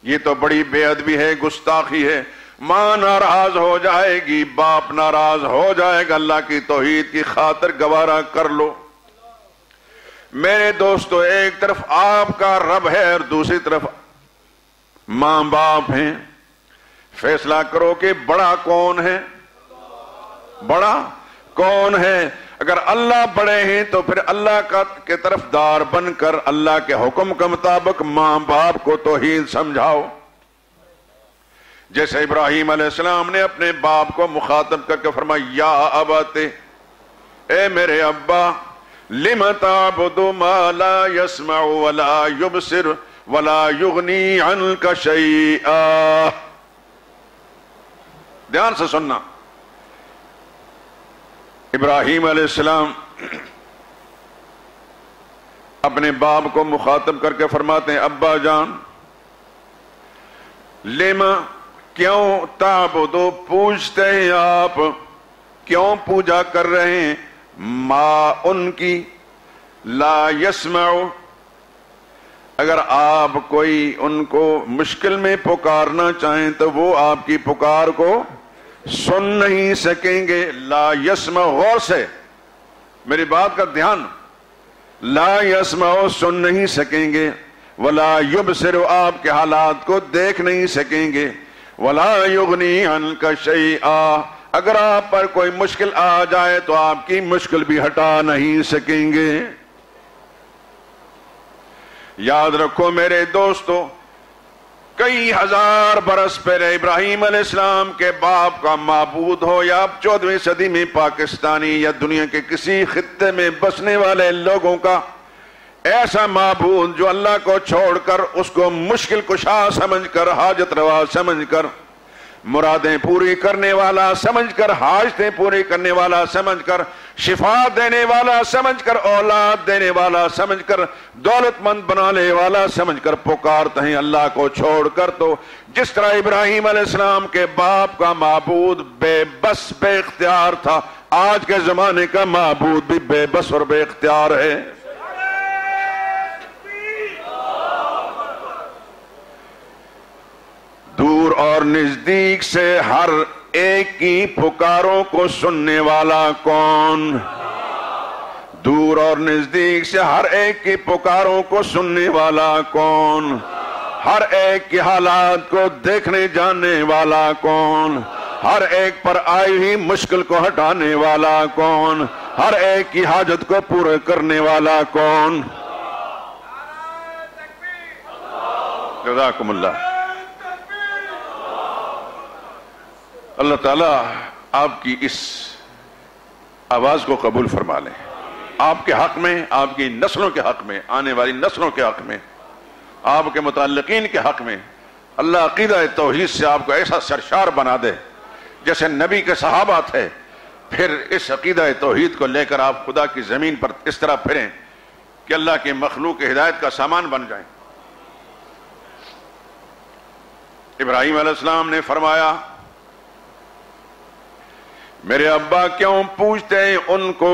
یہ تو بڑی بے ادبی ہے، گستاخی ہے. ماں ناراض ہو جائے گی، باپ ناراض ہو جائے گا، اللہ کی توحید کی خاطر گوارا کر لو. میرے دوستو ایک طرف آپ کا رب ہے اور دوسری طرف ماں باپ ہیں. فیصلہ کرو کہ بڑا کون ہے؟ بڑا کون ہے؟ اگر اللہ بڑے ہیں تو پھر اللہ کے طرف دار بن کر اللہ کے حکم کے مطابق ماں باپ کو توحید سمجھاؤ. جیسے ابراہیم علیہ السلام نے اپنے باپ کو مخاطب کر کے فرمایا یا ابت، اے میرے ابا، لم تعبد ما لا يسمع ولا يبصر ولا يغني عنك شيئا. دھیان سے سننا. ابراہیم علیہ السلام اپنے باپ کو مخاطب کر کے فرماتے ہیں ابا جان لیما کیوں تعبدو پوجتے ہیں آپ, کیوں پوجا کر رہے ہیں ما ان کی لا یسمعو, اگر آپ کوئی ان کو مشکل میں پکارنا چاہیں تو وہ آپ کی پکار کو سن نہیں سکیں گے. لا یسمع, غور سے میری بات کا دھیان, لا یسمع سن نہیں سکیں گے, ولا یبصر آپ کے حالات کو دیکھ نہیں سکیں گے, ولا یغنی عنک شیئا اگر آپ پر کوئی مشکل آ جائے تو آپ کی مشکل بھی ہٹا نہیں سکیں گے. یاد رکھو میرے دوستو, کئی ہزار برس پہلے ابراہیم علیہ السلام کے باپ کا معبود ہو یا 14ویں صدی میں پاکستانی یا دنیا کے کسی خطے میں بسنے والے لوگوں کا ایسا معبود جو اللہ کو چھوڑ کر اس کو مشکل کشا سمجھ کر, حاجت روا سمجھ کر, مرادیں پوری کرنے والا سمجھ کر, حاجتیں پوری کرنے والا سمجھ کر, شفا دینے والا سمجھ کر, اولاد دینے والا سمجھ کر, دولت مند بنانے والا سمجھ کر پکارتے ہیں اللہ کو چھوڑ کر, تو جس طرح ابراہیم علیہ السلام کے باپ کا معبود بے بس بے اختیار تھا, آج کے زمانے کا معبود بھی بے بس اور بے اختیار ہے. دور اور نزدیک سے ہر ایک کی پکاروں کو سننے والا کون؟ دور اور نزدیک سے ہر ایک کی پکاروں کو سننے والا کون؟ ہر ایک کے حالات کو دیکھنے جاننے والا کون؟ ہر ایک پر آئی ہوئی مشکل کو ہٹانے والا کون؟ ہر ایک کی حاجت کو پورا کرنے والا کون؟ جزاکم اللہ. اللہ تعالیٰ آپ کی اس آواز کو قبول فرما لیں. آپ کے حق میں, آپ کی نسلوں کے حق میں, آنے والی نسلوں کے حق میں, آپ کے متعلقین کے حق میں اللہ عقیدہ توحید سے آپ کو ایسا سرشار بنا دے جیسے نبی کے صحابہ تھے. پھر اس عقیدہ توحید کو لے کر آپ خدا کی زمین پر اس طرح پھریں کہ اللہ کی مخلوق ہدایت کا سامان بن جائیں. ابراہیم علیہ السلام نے فرمایا میرے ابا کیوں پوچھتے ہیں ان کو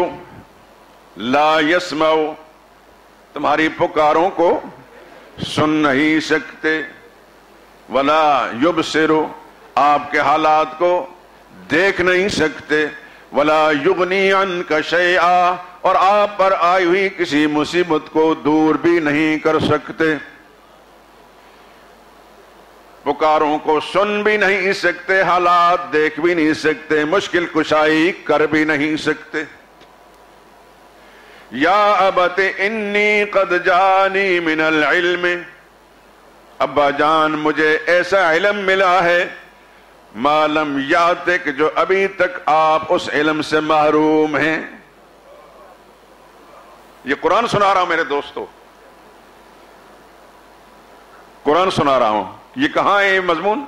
لا یسمعو, تمہاری پکاروں کو سن نہیں سکتے, ولا یبصرو آپ کے حالات کو دیکھ نہیں سکتے, ولا یغنی عنک شیئا اور آپ پر آئی ہوئی کسی مصیبت کو دور بھی نہیں کر سکتے. پکاروں کو سن بھی نہیں سکتے, حالات دیکھ بھی نہیں سکتے, مشکل کشائی کر بھی نہیں سکتے. یا ابت انی قد جانی من العلم, ابا جان مجھے ایسا علم ملا ہے ما لم یاتک جو ابھی تک آپ اس علم سے محروم ہیں. یہ قرآن سنا رہا ہوں میرے دوستو, قرآن سنا رہا ہوں. یہ کہاں ہے یہ مضمون؟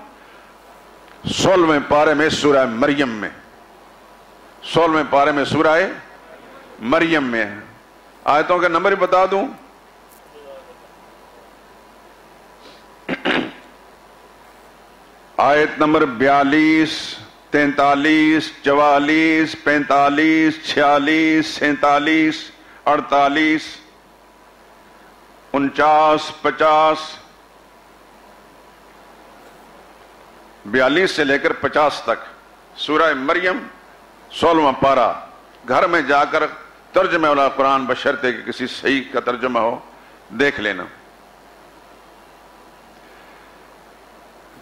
16ویں پارے میں سورہ مریم میں, 16ویں پارے میں سورہ مریم میں. آیتوں کا نمبر بتا دوں, آیت نمبر 42, 43, 44, 45, 46, 47, 48, 49, 50, 42 سے لے کر 50 تک سورہ مریم 16واں پارہ. گھر میں جا کر ترجمہ والا قرآن بشرطے کہ کسی صحیح کا ترجمہ ہو دیکھ لینا.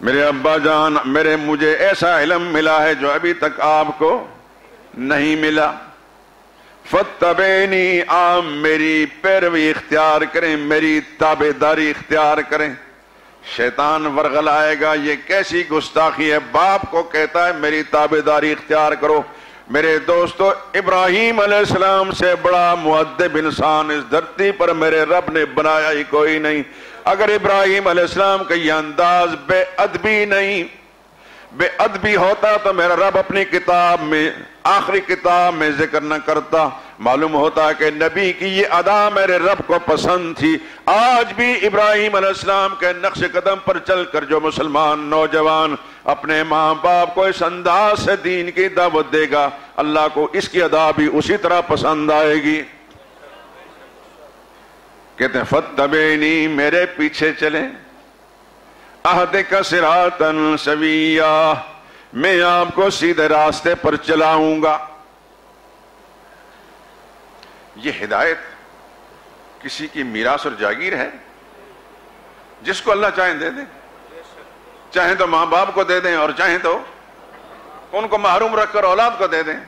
میرے ابا جان مجھے ایسا علم ملا ہے جو ابھی تک آپ کو نہیں ملا. فاتبعنی, آپ میری پیروی اختیار کریں, میری تابعداری اختیار کریں. شیطان ورغل آئے گا, یہ کیسی گستاخی ہے, باپ کو کہتا ہے میری تابعداری اختیار کرو. میرے دوستو, ابراہیم علیہ السلام سے بڑا مؤدب انسان اس دھرتی پر میرے رب نے بنایا ہی کوئی نہیں. اگر ابراہیم علیہ السلام کا یہ انداز بے ادبی نہیں, بے ادبی ہوتا تو میرا رب اپنی کتاب میں آخری کتاب میں ذکر نہ کرتا. معلوم ہوتا کہ نبی کی یہ ادا میرے رب کو پسند تھی. آج بھی ابراہیم علیہ السلام کے نقش قدم پر چل کر جو مسلمان نوجوان اپنے ماں باپ کو اس انداز سے دین کی دعوت دے گا، اللہ کو اس کی ادا بھی اسی طرح پسند آئے گی. کہتے ہیں فَاتَّبِعْنِي، میرے پیچھے چلیں، اہدک صراطا سویا، میں آپ کو سیدھے راستے پر چلاؤں گا. یہ ہدایت کسی کی میراث اور جاگیر ہے؟ جس کو اللہ چاہیں دے دیں، چاہیں تو ماں باپ کو دے دیں اور چاہیں تو ان کو محروم رکھ کر اولاد کو دے دیں.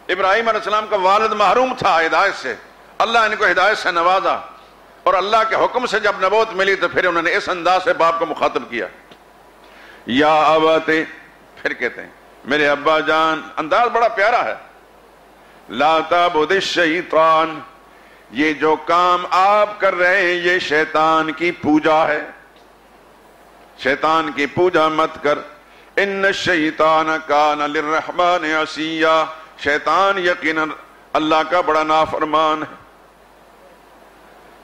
ابراہیم علیہ السلام کا والد محروم تھا ہدایت سے، اللہ ان کو ہدایت سے نوازا، اور اللہ کے حکم سے جب نبوت ملی تو پھر انہوں نے اس انداز سے باپ کو مخاطب کیا، یا اباتے. پھر کہتے ہیں میرے ابا جان، انداز بڑا پیارا ہے. لا تعبد الشیطان، یہ جو کام آپ کر رہے ہیں یہ شیطان کی پوجا ہے، شیطان کی پوجا مت کر. ان الشیطان کان للرحمن عصیا، شیطان یقیناً اللہ کا بڑا نافرمان ہے.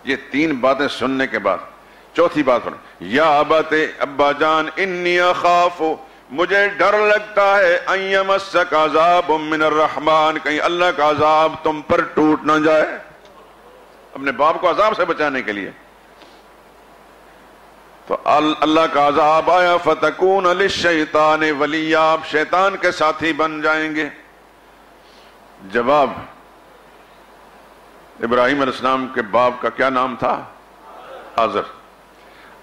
یہ تین باتیں سننے کے بعد چوتھی بات پر یا ابت، ابا جان، انی اخاف، مجھے ڈر لگتا ہے، ان یمسک عذاب من الرحمن، کہیں اللہ کا عذاب تم پر ٹوٹ نہ جائے. اپنے باپ کو عذاب سے بچانے کے لیے تو اللہ کا عذاب آیا، فتکون للشیطان ولیا، آپ شیطان کے ساتھی بن جائیں گے. جواب ابراہیم علیہ السلام کے باپ کا کیا نام تھا؟ آزر.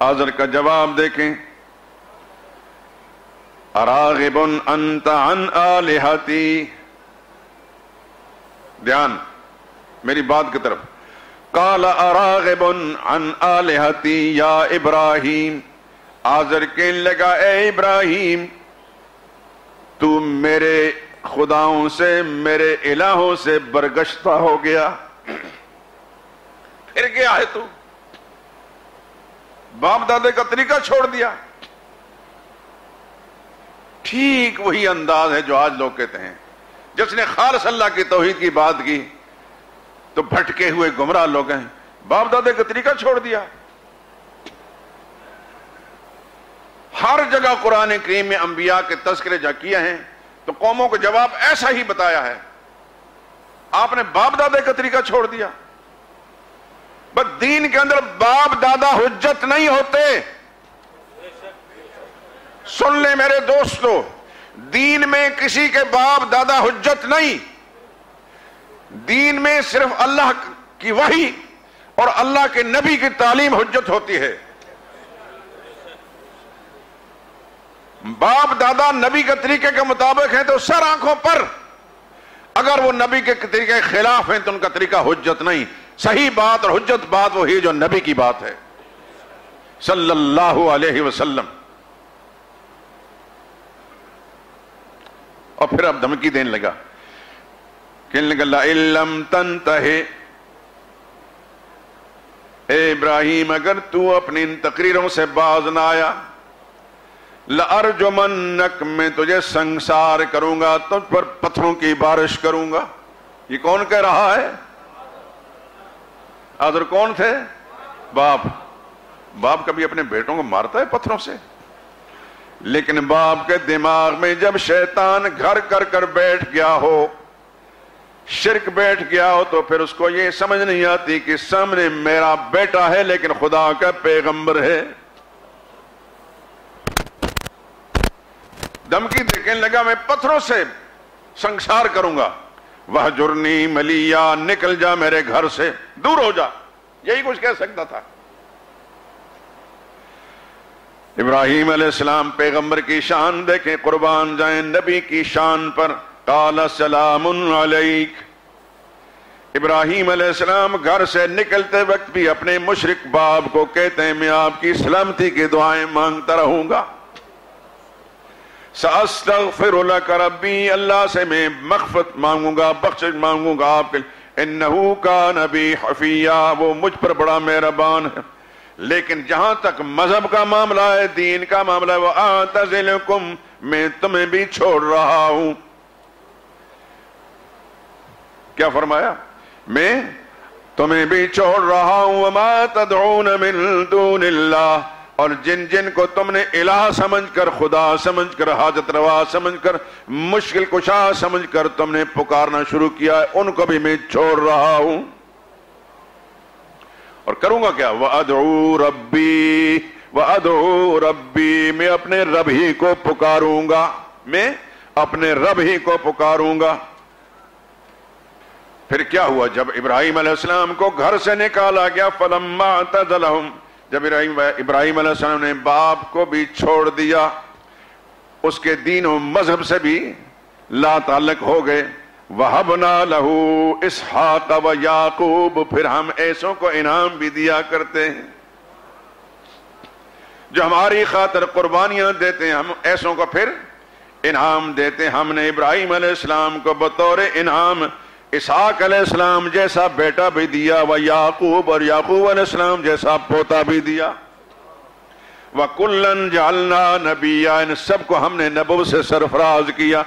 آزر کا جواب دیکھیں، اراغب انت عن آلہتی، دھیان میری بات کی طرف. قال اراغب عن آلہتی یا ابراہیم، آزر کہنے لگا اے ابراہیم، تو میرے خداؤں سے، میرے الہوں سے برگشتہ ہو گیا، پھر گیا ہے تو، باپ دادے کا طریقہ چھوڑ دیا. ٹھیک وہی انداز ہے جو آج لوگ کہتے ہیں، جس نے خالص اللہ کی توحید کی بات کی تو بھٹکے ہوئے گمراہ لوگ ہیں، باپ دادے کا طریقہ چھوڑ دیا. ہر جگہ قرآن کریم میں انبیاء کے تذکرے جا کیے ہیں تو قوموں کو جواب ایسا ہی بتایا ہے، آپ نے باپ دادے کا طریقہ چھوڑ دیا. بس دین کے اندر باپ دادا حجت نہیں ہوتے. سن لیں میرے دوستو، دین میں کسی کے باپ دادا حجت نہیں. دین میں صرف اللہ کی وحی اور اللہ کے نبی کی تعلیم حجت ہوتی ہے. باپ دادا نبی کے طریقے کے مطابق ہیں تو سر آنکھوں پر، اگر وہ نبی کے طریقے کے خلاف ہیں تو ان کا طریقہ حجت نہیں. صحیح بات اور حجت بات وہی جو نبی کی بات ہے صلی اللہ علیہ وسلم. اور پھر اب دھمکی دینے لگا، کہنے لگا لئن لم تنتہی، اے ابراہیم اگر تو اپنی ان تقریروں سے باز نہ آیا، لأرجمنک، میں تجھے سنگسار کروں گا، تجھ پر پتھروں کی بارش کروں گا. یہ کون کہہ رہا ہے؟ آزر کون تھے؟ باپ. باپ کبھی اپنے بیٹوں کو مارتا ہے پتھروں سے؟ لیکن باپ کے دماغ میں جب شیطان گھر کر کر بیٹھ گیا ہو، شرک بیٹھ گیا ہو، تو پھر اس کو یہ سمجھ نہیں آتی کہ سامنے میرا بیٹا ہے لیکن خدا کا پیغمبر ہے. دھمکی دیکھنے لگا میں پتھروں سے سنگسار کروں گا. وَهْجُرْنِي مَلِيًّا، نکل جا میرے گھر سے، دور ہو جا. یہی کچھ کہہ سکتا تھا. ابراہیم علیہ السلام پیغمبر کی شان دیکھیں، قربان جائیں نبی کی شان پر. قَالَ سَلَامٌ عَلَيْكَ، ابراہیم علیہ السلام گھر سے نکلتے وقت بھی اپنے مشرک باپ کو کہتے ہیں میں آپ کی سلامتی کی دعائیں مانگتا رہوں گا. سأستغفر لك ربی، اللہ سے میں مغفرت مانگوں گا، بخشش مانگوں گا آپ کے لیے. انہ کان بی حفیا، وہ مجھ پر بڑا مہربان ہے. لیکن جہاں تک مذہب کا معاملہ ہے، دین کا معاملہ ہے، وَأَعْتَزِلُكُمْ میں تمہیں بھی چھوڑ رہا ہوں. کیا فرمایا؟ میں تمہیں بھی چھوڑ رہا ہوں. وما تدعون من دون اللہ، اور جن جن کو تم نے الہ سمجھ کر، خدا سمجھ کر، حاجت روا سمجھ کر، مشکل کشا سمجھ کر تم نے پکارنا شروع کیا ہے، ان کو بھی میں چھوڑ رہا ہوں. اور کروں گا کیا؟ وَأَدْعُو رَبِّي وَأَدْعُو رَبِّي، میں اپنے رب ہی کو پکاروں گا، میں اپنے رب ہی کو پکاروں گا. پھر کیا ہوا؟ جب ابراہیم علیہ السلام کو گھر سے نکالا گیا، فَلَمَّا اعْتَزَلَهُمْ، جب ابراہیم علیہ السلام نے باپ کو بھی چھوڑ دیا، اس کے دین و مذہب سے بھی لا تعلق ہو گئے، وَهَبْنَا لَهُ إِسْحَاقَ وَيَعْقُوبَ، پھر ہم ایسوں کو انعام بھی دیا کرتے ہیں جو ہماری خاطر قربانیاں دیتے ہیں، ہم ایسوں کو پھر انعام دیتے ہیں. ہم نے ابراہیم علیہ السلام کو بطور انعام اسحاق علیہ السلام جیسا بیٹا بھی دیا، وَيَعْقُوب، اور یعقوب علیہ السلام جیسا پوتا بھی دیا. وَكُلًّا جَعَلْنَا نَبِيًّا، ان سب کو ہم نے نبوت سے سرفراز کیا.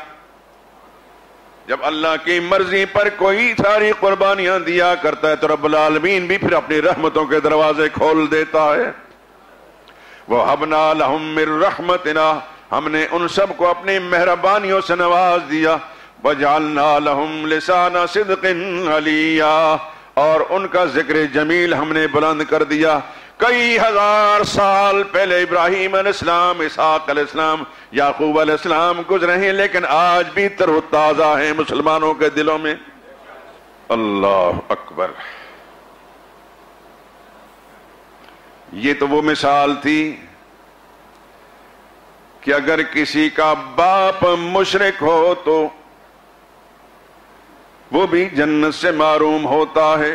جب اللہ کی مرضی پر کوئی ساری قربانیاں دیا کرتا ہے تو رب العالمین بھی پھر اپنی رحمتوں کے دروازے کھول دیتا ہے. وَهَبْنَا لَهُم مِّن رَحْمَتِنَا، ہم نے ان سب کو اپنی مہربانیوں سے نواز دیا. وَجَعَلْنَا لَهُمْ لِسَانَ صِدْقٍ عَلِيًّا، اور ان کا ذکر جمیل ہم نے بلند کر دیا. کئی ہزار سال پہلے ابراہیم علیہ السلام، اسحاق علیہ السلام، یعقوب علیہ السلام گزرے ہیں، لیکن آج بھی تر و تازہ ہیں مسلمانوں کے دلوں میں. اللہ اکبر. یہ تو وہ مثال تھی کہ اگر کسی کا باپ مشرک ہو تو وہ بھی جنت سے محروم ہوتا ہے.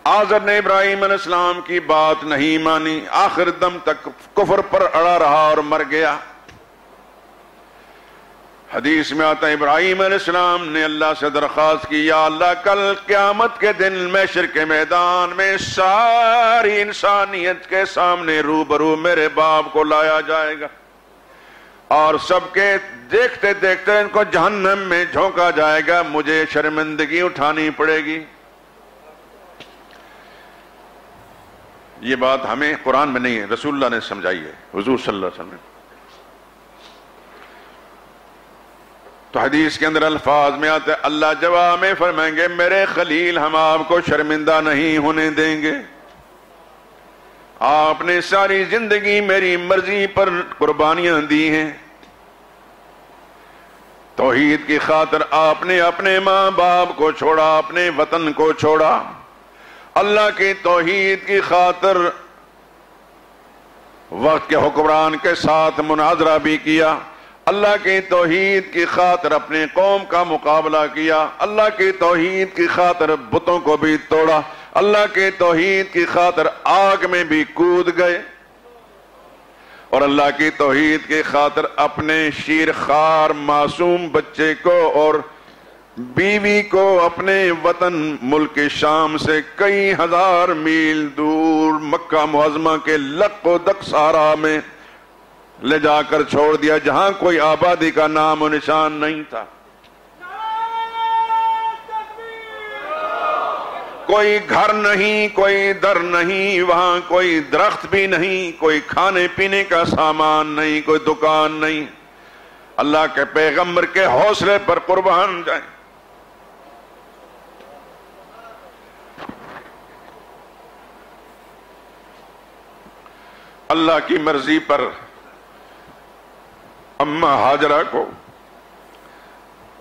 آزر نے ابراہیم علیہ السلام کی بات نہیں مانی، آخر دم تک کفر پر اڑا رہا اور مر گیا. حدیث میں آتا ہے ابراہیم علیہ السلام نے اللہ سے درخواست کی، یا اللہ کل قیامت کے دن محشر کے میدان میں ساری انسانیت کے سامنے روبرو میرے باپ کو لایا جائے گا، اور سب کے دیکھتے دیکھتے ان کو جہنم میں جھونکا جائے گا، مجھے شرمندگی اٹھانی پڑے گی. یہ بات ہمیں قرآن میں نہیں ہے، رسول اللہ نے سمجھائی ہے، حضور صلی اللہ علیہ وسلم. تو حدیث کے اندر الفاظ میں آتے اللہ جواب میں فرمائیں گے میرے خلیل ہم آپ کو شرمندہ نہیں ہونے دیں گے، آپ نے ساری زندگی میری مرضی پر قربانیاں دی ہیں، توحید کی خاطر آپ نے اپنے ماں باپ کو چھوڑا، اپنے وطن کو چھوڑا، اللہ کی توحید کی خاطر وقت کے حکمران کے ساتھ مناظرہ بھی کیا، اللہ کی توحید کی خاطر اپنے قوم کا مقابلہ کیا، اللہ کی توحید کی خاطر بتوں کو بھی توڑا، اللہ کی توحید کی خاطر آگ میں بھی کود گئے، اور اللہ کی توحید کی خاطر اپنے شیرخوار معصوم بچے کو اور بیوی کو اپنے وطن ملک شام سے کئی ہزار میل دور مکہ معظمہ کے لق و دق صحرا میں لے جا کر چھوڑ دیا، جہاں کوئی آبادی کا نام و نشان نہیں تھا، کوئی گھر نہیں، کوئی در نہیں، وہاں کوئی درخت بھی نہیں، کوئی کھانے پینے کا سامان نہیں، کوئی دکان نہیں. اللہ کے پیغمبر کے حوصلے پر قربان جائیں. اللہ کی مرضی پر اماں ہاجرہ کو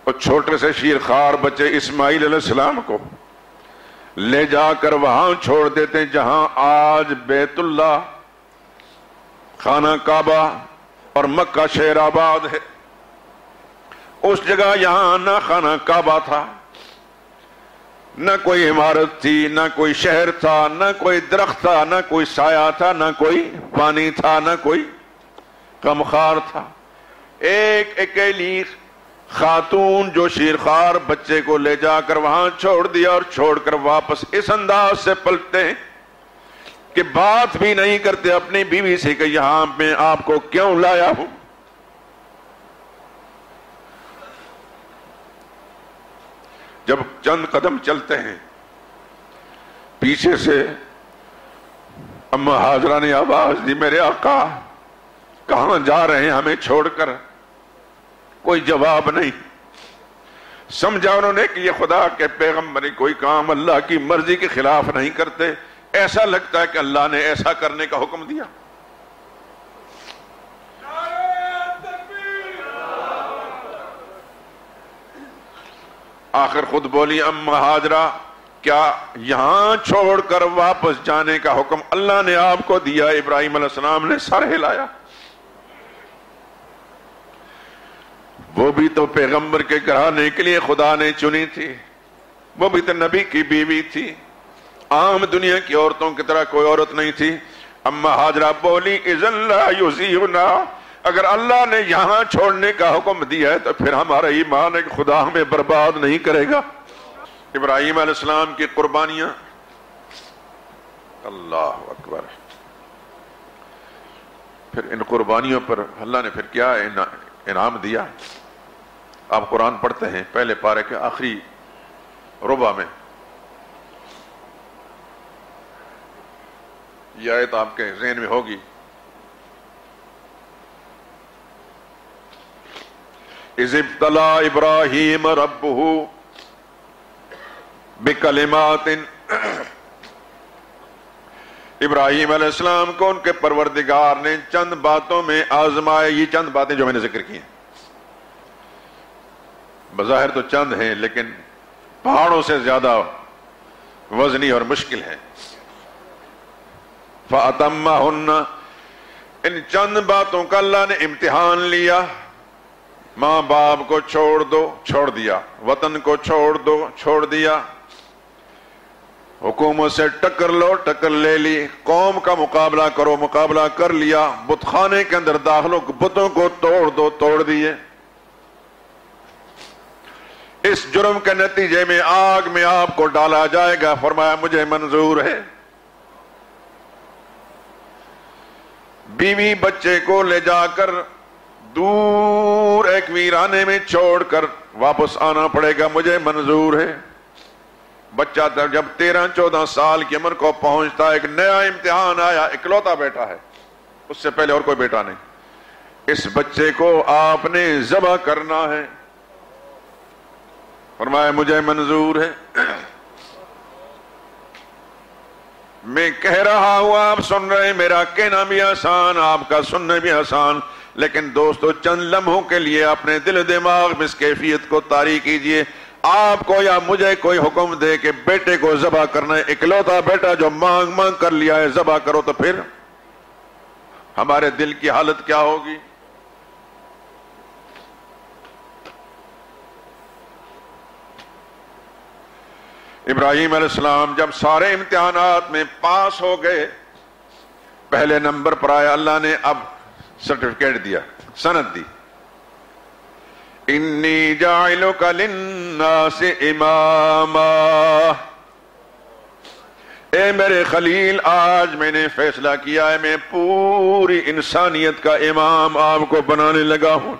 اور چھوٹے سے شیرخوار بچے اسماعیل علیہ السلام کو لے جا کر وہاں چھوڑ دیتے جہاں آج بیت اللہ، خانہ کعبہ اور مکہ شہر آباد ہے. اس جگہ یہاں نہ خانہ کعبہ تھا، نہ کوئی عمارت تھی، نہ کوئی شہر تھا، نہ کوئی درخت تھا، نہ کوئی سایہ تھا، نہ کوئی پانی تھا، نہ کوئی غمخوار تھا. ایک اکیلی خاتون جو شیرخوار بچے کو لے جا کر وہاں چھوڑ دیا اور چھوڑ کر واپس اس انداز سے پلٹتے ہیں کہ بات بھی نہیں کرتے اپنی بیوی سے کہ یہاں میں آپ کو کیوں لایا ہوں. جب چند قدم چلتے ہیں پیچھے سے اما ہاجرہ نے آواز دی میرے آقا کہاں جا رہے ہیں ہمیں چھوڑ کر؟ کوئی جواب نہیں. سمجھا انہوں نے کہ یہ خدا کے پیغمبر کوئی کام اللہ کی مرضی کے خلاف نہیں کرتے. ایسا لگتا ہے کہ اللہ نے ایسا کرنے کا حکم دیا. آخر خود بولی اما ہاجرہ کیا یہاں چھوڑ کر واپس جانے کا حکم اللہ نے آپ کو دیا؟ ابراہیم علیہ السلام نے سر ہلایا. وہ بھی تو پیغمبر کے گھرانے کے لیے خدا نے چنی تھی, وہ بھی تو نبی کی بیوی تھی, عام دنیا کی عورتوں کی طرح کوئی عورت نہیں تھی. اما ہاجرہ بولی اذن لا یزیغنا, اگر اللہ نے یہاں چھوڑنے کا حکم دیا ہے تو پھر ہمارا ایمان ہے کہ خدا ہمیں برباد نہیں کرے گا. ابراہیم علیہ السلام کی قربانیاں, اللہ اکبر. پھر ان قربانیوں پر اللہ نے پھر کیا انعام دیا. آپ قرآن پڑھتے ہیں پہلے پارے کے آخری ربع میں, یہ آیت آپ کے ذہن میں ہوگی. اذ ابتلی ابراہیم ربہ بکلمات, ابراہیم علیہ السلام کو ان کے پروردگار نے چند باتوں میں آزمائے. یہ چند باتیں جو میں نے ذکر کی ہیں بظاہر تو چند ہیں لیکن پہاڑوں سے زیادہ وزنی اور مشکل ہیں. فَأَتَمَّهُنَّ, ان چند باتوں کا اللہ نے امتحان لیا. ماں باپ کو چھوڑ دو, چھوڑ دیا. وطن کو چھوڑ دو, چھوڑ دیا. حکومت سے ٹکر لو, ٹکر لے لی. قوم کا مقابلہ کرو, مقابلہ کر لیا. بت خانے کے اندر داخل ہو, بتوں کو توڑ دو, توڑ دیے. اس جرم کے نتیجے میں آگ میں آپ کو ڈالا جائے گا. فرمایا مجھے منظور ہے. بیوی بچے کو لے جا کر دور ایک ویرانے میں چھوڑ کر واپس آنا پڑے گا, مجھے منظور ہے. بچہ جب 13-14 سال کی عمر کو پہنچتا ہے, ایک نیا امتحان آیا. اکلوتا بیٹا ہے, اس سے پہلے اور کوئی بیٹا نہیں. اس بچے کو آپ نے ذبح کرنا ہے. فرمایا مجھے منظور ہے. میں کہہ رہا ہوں آپ سن رہے ہیں, میرا کہنا بھی آسان, آپ کا سننا بھی آسان. لیکن دوستو چند لمحوں کے لیے اپنے دل و دماغ میں اس کیفیت کو طاری کیجئے. آپ کو یا مجھے کوئی حکم دے کہ بیٹے کو ذبح کرنا ہے, اکلوتا بیٹا جو مانگ مانگ کر لیا ہے, ذبح کرو, تو پھر ہمارے دل کی حالت کیا ہوگی؟ ابراہیم علیہ السلام جب سارے امتحانات میں پاس ہو گئے, پہلے نمبر پر آیا, اللہ نے اب سرٹیفکیٹ دیا, سند دی. انی جاعلک للناس اماما, اے میرے خلیل آج میں نے فیصلہ کیا ہے میں پوری انسانیت کا امام آپ کو بنانے لگا ہوں.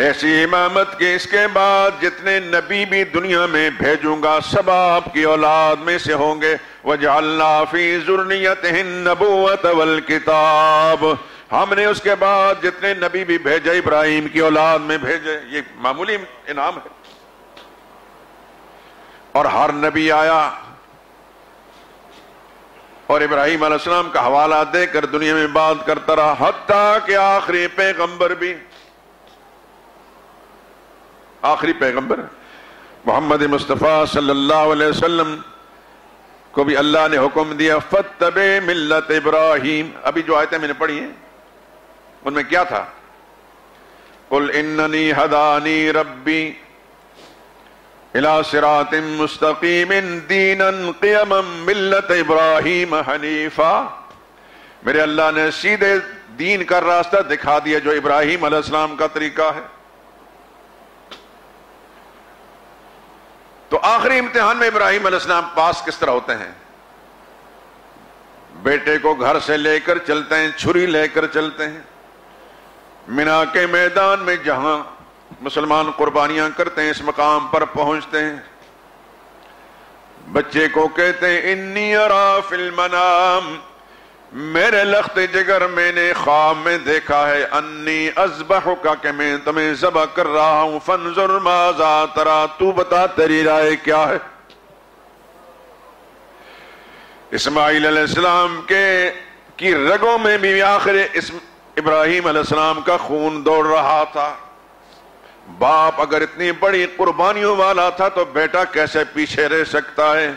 ایسی امامت کے اس کے بعد جتنے نبی بھی دنیا میں بھیجوں گا سب آپ کی اولاد میں سے ہوں گے. وَجَعَلْنَا فِي ذُرِّيَّتِهِ النَّبُوَّةَ وَالْكِتَابَ, ہم نے اس کے بعد جتنے نبی بھی بھیجے ابراہیم کی اولاد میں بھیجے. یہ معمولی انعام ہے. اور ہر نبی آیا اور ابراہیم علیہ السلام کا حوالہ دے کر دنیا میں بات کرتا رہا, حتیٰ کہ آخری پیغمبر بھی, آخری پیغمبر محمد مصطفیٰ صلی اللہ علیہ وسلم کو بھی اللہ نے حکم دیا فَاتَّبِعْ مِلَّةَ ابراہیم. ابھی جو آیتیں میں نے پڑھی ہیں ان میں کیا تھا؟ قُلْ إِنَّنِي هَدَانِي رَبِّي إِلَى صِرَاطٍ مُسْتَقِيمٍ دِينًا قِيَمًا مِلَّةَ إِبْرَاهِيمَ حَنِيفًا, میرے اللہ نے سیدھے دین کا راستہ دکھا دیا جو ابراہیم علیہ السلام کا طریقہ ہے. تو آخری امتحان میں ابراہیم علیہ السلام پاس کس طرح ہوتے ہیں؟ بیٹے کو گھر سے لے کر چلتے ہیں, چھری لے کر چلتے ہیں. مینا کے میدان میں جہاں مسلمان قربانیاں کرتے ہیں، اس مقام پر پہنچتے ہیں، بچے کو کہتے ہیں انی ارا فی المنام، میرے لخت جگر میں نے خواب میں دیکھا ہے، انی اذبحک، کہ میں تمہیں ذبح کر رہا ہوں، فانظر ماذا تری، تو بتا تیری رائے کیا ہے۔ اسماعیل علیہ السلام کی رگوں میں بھی آخر ابراہیم علیہ السلام کا خون دوڑ رہا تھا۔ باپ اگر اتنی بڑی قربانیوں والا تھا تو بیٹا کیسے پیچھے رہ سکتا ہے؟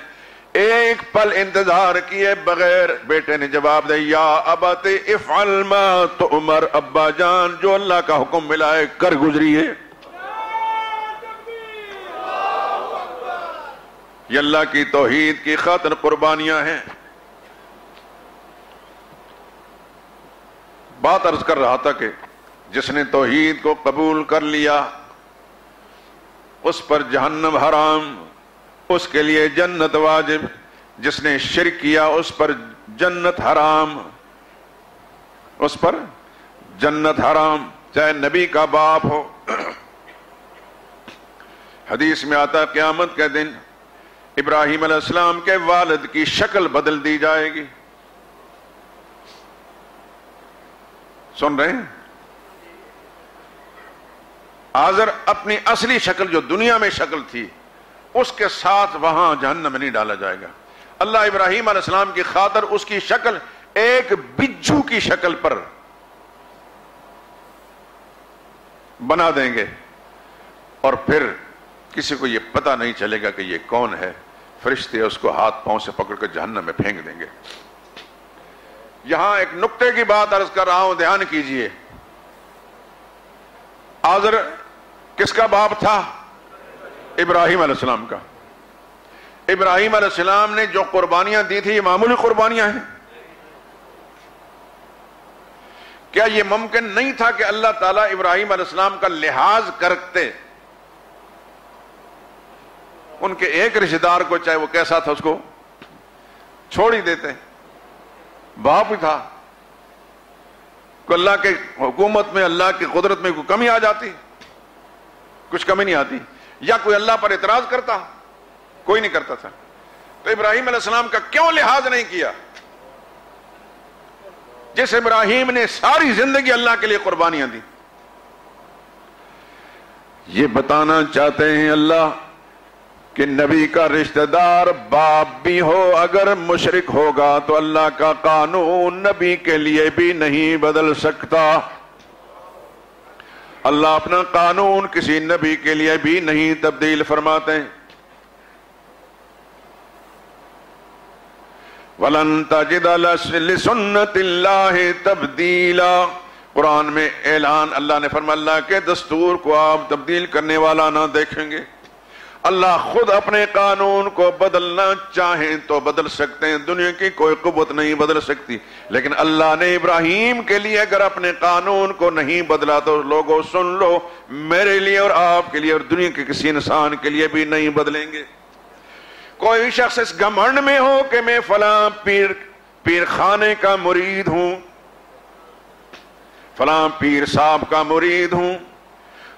ایک پل انتظار کیے بغیر بیٹے نے جواب دیا، یا ابت افعل ما تؤمر، ابا جان جو اللہ کا حکم ملا ہے کر گزریے۔ یہ اللہ کی توحید کی خاطر قربانیاں ہیں۔ بات عرض کر رہا تھا کہ جس نے توحید کو قبول کر لیا اس پر جہنم حرام، اس کے لیے جنت واجب، جس نے شرک کیا اس پر جنت حرام، اس پر جنت حرام، چاہے نبی کا باپ ہو۔ حدیث میں آتا ہے قیامت کے دن ابراہیم علیہ السلام کے والد کی شکل بدل دی جائے گی۔ سن رہے ہیں؟ آزر اپنی اصلی شکل جو دنیا میں شکل تھی اس کے ساتھ وہاں جہنم میں نہیں ڈالا جائے گا۔ اللہ ابراہیم علیہ السلام کی خاطر اس کی شکل ایک بجھو کی شکل پر بنا دیں گے، اور پھر کسی کو یہ پتہ نہیں چلے گا کہ یہ کون ہے۔ فرشتے اس کو ہاتھ پاؤں سے پکڑ کر جہنم میں پھینک دیں گے۔ یہاں ایک نقطے کی بات عرض کر رہا ہوں، دھیان کیجئے۔ آزر کس کا باپ تھا؟ ابراہیم علیہ السلام کا۔ ابراہیم علیہ السلام نے جو قربانیاں دی تھی یہ معمولی قربانیاں ہیں؟ کیا یہ ممکن نہیں تھا کہ اللہ تعالیٰ ابراہیم علیہ السلام کا لحاظ کرتے، ان کے ایک رشتہ دار کو چاہے وہ کیسا تھا اس کو چھوڑ ہی دیتے؟ باپ ہی تھا، کو اللہ کے حکومت میں اللہ کی قدرت میں کوئی کمی آ جاتی؟ کچھ کمی نہیں آتی۔ یا کوئی اللہ پر اعتراض کرتا؟ کوئی نہیں کرتا تھا۔ تو ابراہیم علیہ السلام کا کیوں لحاظ نہیں کیا؟ جس ابراہیم نے ساری زندگی اللہ کے لیے قربانیاں دی۔ یہ بتانا چاہتے ہیں اللہ کہ نبی کا رشتہ دار باپ بھی ہو اگر مشرک ہوگا تو اللہ کا قانون نبی کے لیے بھی نہیں بدل سکتا۔ اللہ اپنا قانون کسی نبی کے لیے بھی نہیں تبدیل فرماتے۔ وَلَن تَجِدَ لِسُنَّتِ اللَّهِ تَبْدِيلًا، قرآن میں اعلان اللہ نے فرمایا اللہ کے دستور کو آپ تبدیل کرنے والا نہ دیکھیں گے۔ اللہ خود اپنے قانون کو بدلنا چاہیں تو بدل سکتے ہیں، دنیا کی کوئی قوت نہیں بدل سکتی، لیکن اللہ نے ابراہیم کے لیے اگر اپنے قانون کو نہیں بدلا تو لوگوں سن لو، میرے لیے اور آپ کے لیے اور دنیا کے کسی انسان کے لیے بھی نہیں بدلیں گے۔ کوئی شخص اس گھمنڈ میں ہو کہ میں فلاں پیر خانے کا مرید ہوں، فلاں پیر صاحب کا مرید ہوں،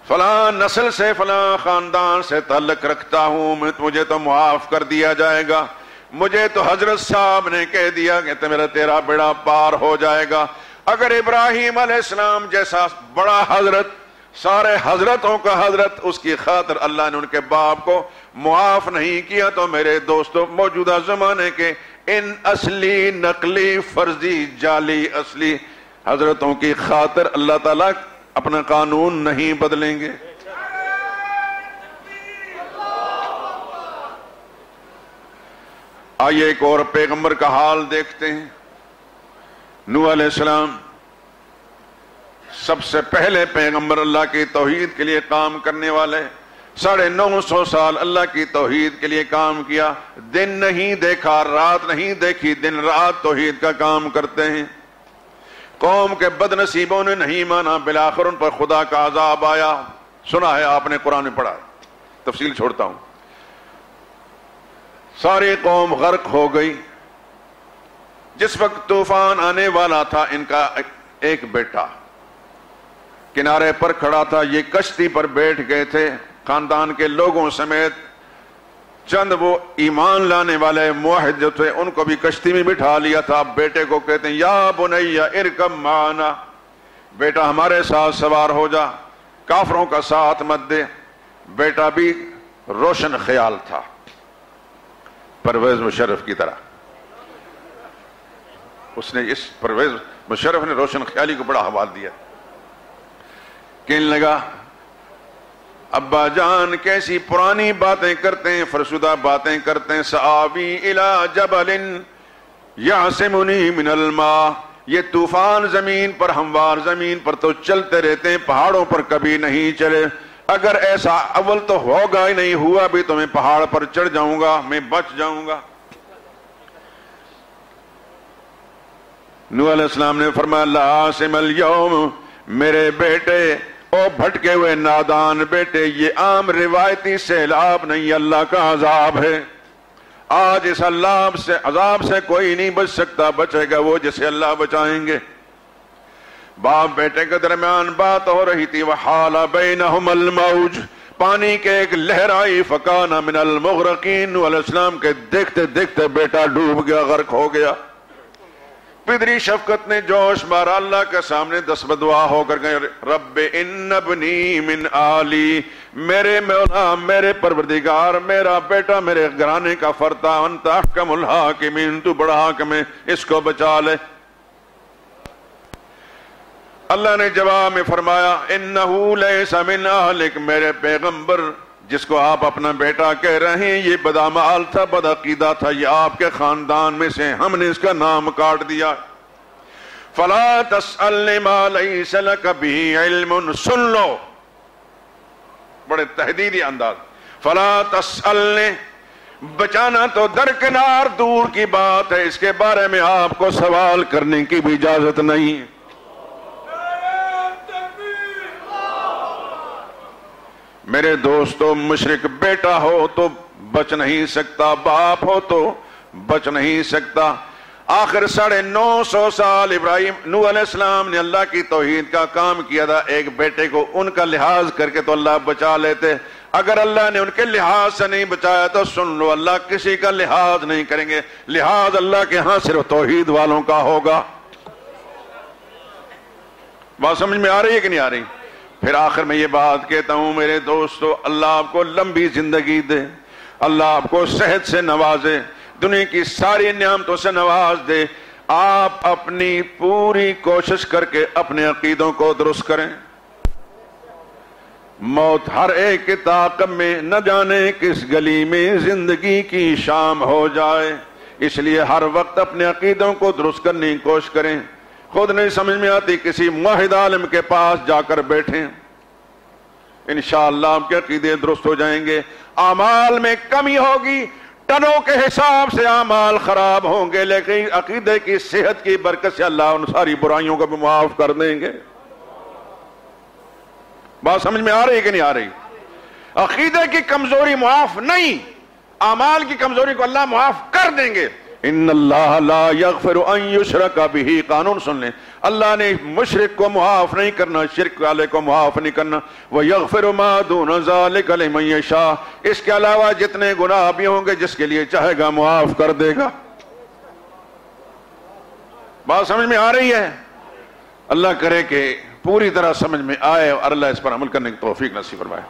فلاں نسل سے فلاں خاندان سے تعلق رکھتا ہوں، مجھے تو معاف کر دیا جائے گا، مجھے تو حضرت صاحب نے کہہ دیا کہ تیرا بیڑا پار ہو جائے گا۔ اگر ابراہیم علیہ السلام جیسا بڑا حضرت، سارے حضرتوں کا حضرت، اس کی خاطر اللہ نے ان کے باپ کو معاف نہیں کیا تو میرے دوستو موجودہ زمانے کے ان اصلی نقلی فرضی جعلی اصلی حضرتوں کی خاطر اللہ تعالیٰ اپنا قانون نہیں بدلیں گے۔ آئیے ایک اور پیغمبر کا حال دیکھتے ہیں۔ نوح علیہ السلام سب سے پہلے پیغمبر، اللہ کی توحید کے لیے کام کرنے والے، 950 سال اللہ کی توحید کے لیے کام کیا، دن نہیں دیکھا، رات نہیں دیکھی، دن رات توحید کا کام کرتے ہیں۔ قوم کے بد نصیبوں نے نہیں مانا، بالآخر ان پر خدا کا عذاب آیا، سنا ہے آپ نے، قرآن میں پڑھا ہے، تفصیل چھوڑتا ہوں۔ ساری قوم غرق ہو گئی۔ جس وقت طوفان آنے والا تھا، ان کا ایک بیٹا کنارے پر کھڑا تھا، یہ کشتی پر بیٹھ گئے تھے خاندان کے لوگوں سمیت، چند وہ ایمان لانے والے موحد جو تھے ان کو بھی کشتی میں بٹھا لیا تھا۔ بیٹے کو کہتے ہیں یا بنی ارکب معنا، بیٹا ہمارے ساتھ سوار ہو جا، کافروں کا ساتھ مت دے۔ بیٹا بھی روشن خیال تھا پرویز مشرف کی طرح، اس نے اس پرویز مشرف نے روشن خیالی کو بڑا حوال دیا، کہنے لگا ابا جان کیسی پرانی باتیں کرتے ہیں، فرسودہ باتیں کرتے ہیں، سآوی الی جبل یعصمنی من الماء، یہ طوفان زمین پر، ہموار زمین پر تو چلتے رہتے ہیں، پہاڑوں پر کبھی نہیں چلے، اگر ایسا اول تو ہوگا ہی نہیں، ہوا بھی تو میں پہاڑ پر چڑھ جاؤں گا، میں بچ جاؤں گا۔ نوح علیہ السلام نے فرمایا لا عاصم اليوم، میرے بیٹے، او بھٹکے ہوئے نادان بیٹے، یہ عام روایتی سیلاب نہیں، اللہ کا عذاب ہے۔ آج اس عذاب سے کوئی نہیں بچ سکتا، بچے گا وہ جسے اللہ بچائیں گے۔ باپ بیٹے کے درمیان بات ہو رہی تھی، وحال بینہم الموج، پانی کے ایک لہر آئی، فکان من المغرقین، نوح علیہ السلام کے دیکھتے دیکھتے بیٹا ڈوب گیا، غرق ہو گیا۔ پدری شفقت نے جوش مارا، اللہ کے سامنے دست بدعا ہو کر گئے، رب ان ابنی من آلی، میرے مولا، میرے پروردگار، میرا بیٹا میرے گھرانے کا فرتا، انت احکم الحاکمین، تو بڑا حاکم ہے، اس کو بچا لے۔ اللہ نے جواب میں فرمایا انہو لیس من اہلک، میرے پیغمبر جس کو آپ اپنا بیٹا کہہ رہے ہیں یہ بدعمال تھا، بدعقیدہ تھا، یہ آپ کے خاندان میں سے، ہم نے اس کا نام کاٹ دیا۔ فلا تسألنی ما لیس لک بہ علم، سن لو، بڑے تہدیدی انداز، فلا تسألنی، بچانا تو درکنار دور کی بات ہے، اس کے بارے میں آپ کو سوال کرنے کی بھی اجازت نہیں۔ میرے دوستو، مشرک بیٹا ہو تو بچ نہیں سکتا، باپ ہو تو بچ نہیں سکتا۔ آخر 950 سال نوح علیہ السلام نے اللہ کی توحید کا کام کیا تھا، ایک بیٹے کو ان کا لحاظ کر کے تو اللہ بچا لیتے، اگر اللہ نے ان کے لحاظ سے نہیں بچایا تو سن لو اللہ کسی کا لحاظ نہیں کریں گے، لحاظ اللہ کے ہاں صرف توحید والوں کا ہوگا۔ بات سمجھ میں آ رہی ہے کہ نہیں آ رہی؟ پھر آخر میں یہ بات کہتا ہوں میرے دوستو، اللہ آپ کو لمبی زندگی دے، اللہ آپ کو صحت سے نوازے، دنیا کی ساری نعمتوں سے نواز دے، آپ اپنی پوری کوشش کر کے اپنے عقیدوں کو درست کریں۔ موت ہر ایک کے تعاقب میں، نہ جانے کس گلی میں زندگی کی شام ہو جائے، اس لیے ہر وقت اپنے عقیدوں کو درست کرنے کی کوشش کریں۔ خود نہیں سمجھ میں آتی کسی موحد عالم کے پاس جا کر بیٹھیں، انشاءاللہ آپ کے عقیدے درست ہو جائیں گے۔ اعمال میں کمی ہوگی، ٹنوں کے حساب سے اعمال خراب ہوں گے، لیکن عقیدے کی صحت کی برکت سے اللہ ان ساری برائیوں کو بھی معاف کر دیں گے۔ بات سمجھ میں آ رہی ہے کہ نہیں آ رہی؟ عقیدے کی کمزوری معاف نہیں، اعمال کی کمزوری کو اللہ معاف کر دیں گے۔ ان اللہ لا یغفر ان یشرک بہ، قانون سن لیں، اللہ نے مشرک کو معاف نہیں کرنا، شرک والے کو معاف نہیں کرنا۔ وَيَغْفِرُ مَا دُونَ ذَلِكَ لِمَن یشاء، اس کے علاوہ جتنے گناہ بھی ہوں گے جس کے لیے چاہے گا معاف کر دے گا۔ بات سمجھ میں آ رہی ہے؟ اللہ کرے کہ پوری طرح سمجھ میں آئے اور اللہ اس پر عمل کرنے کی توفیق نصیب فرمائے۔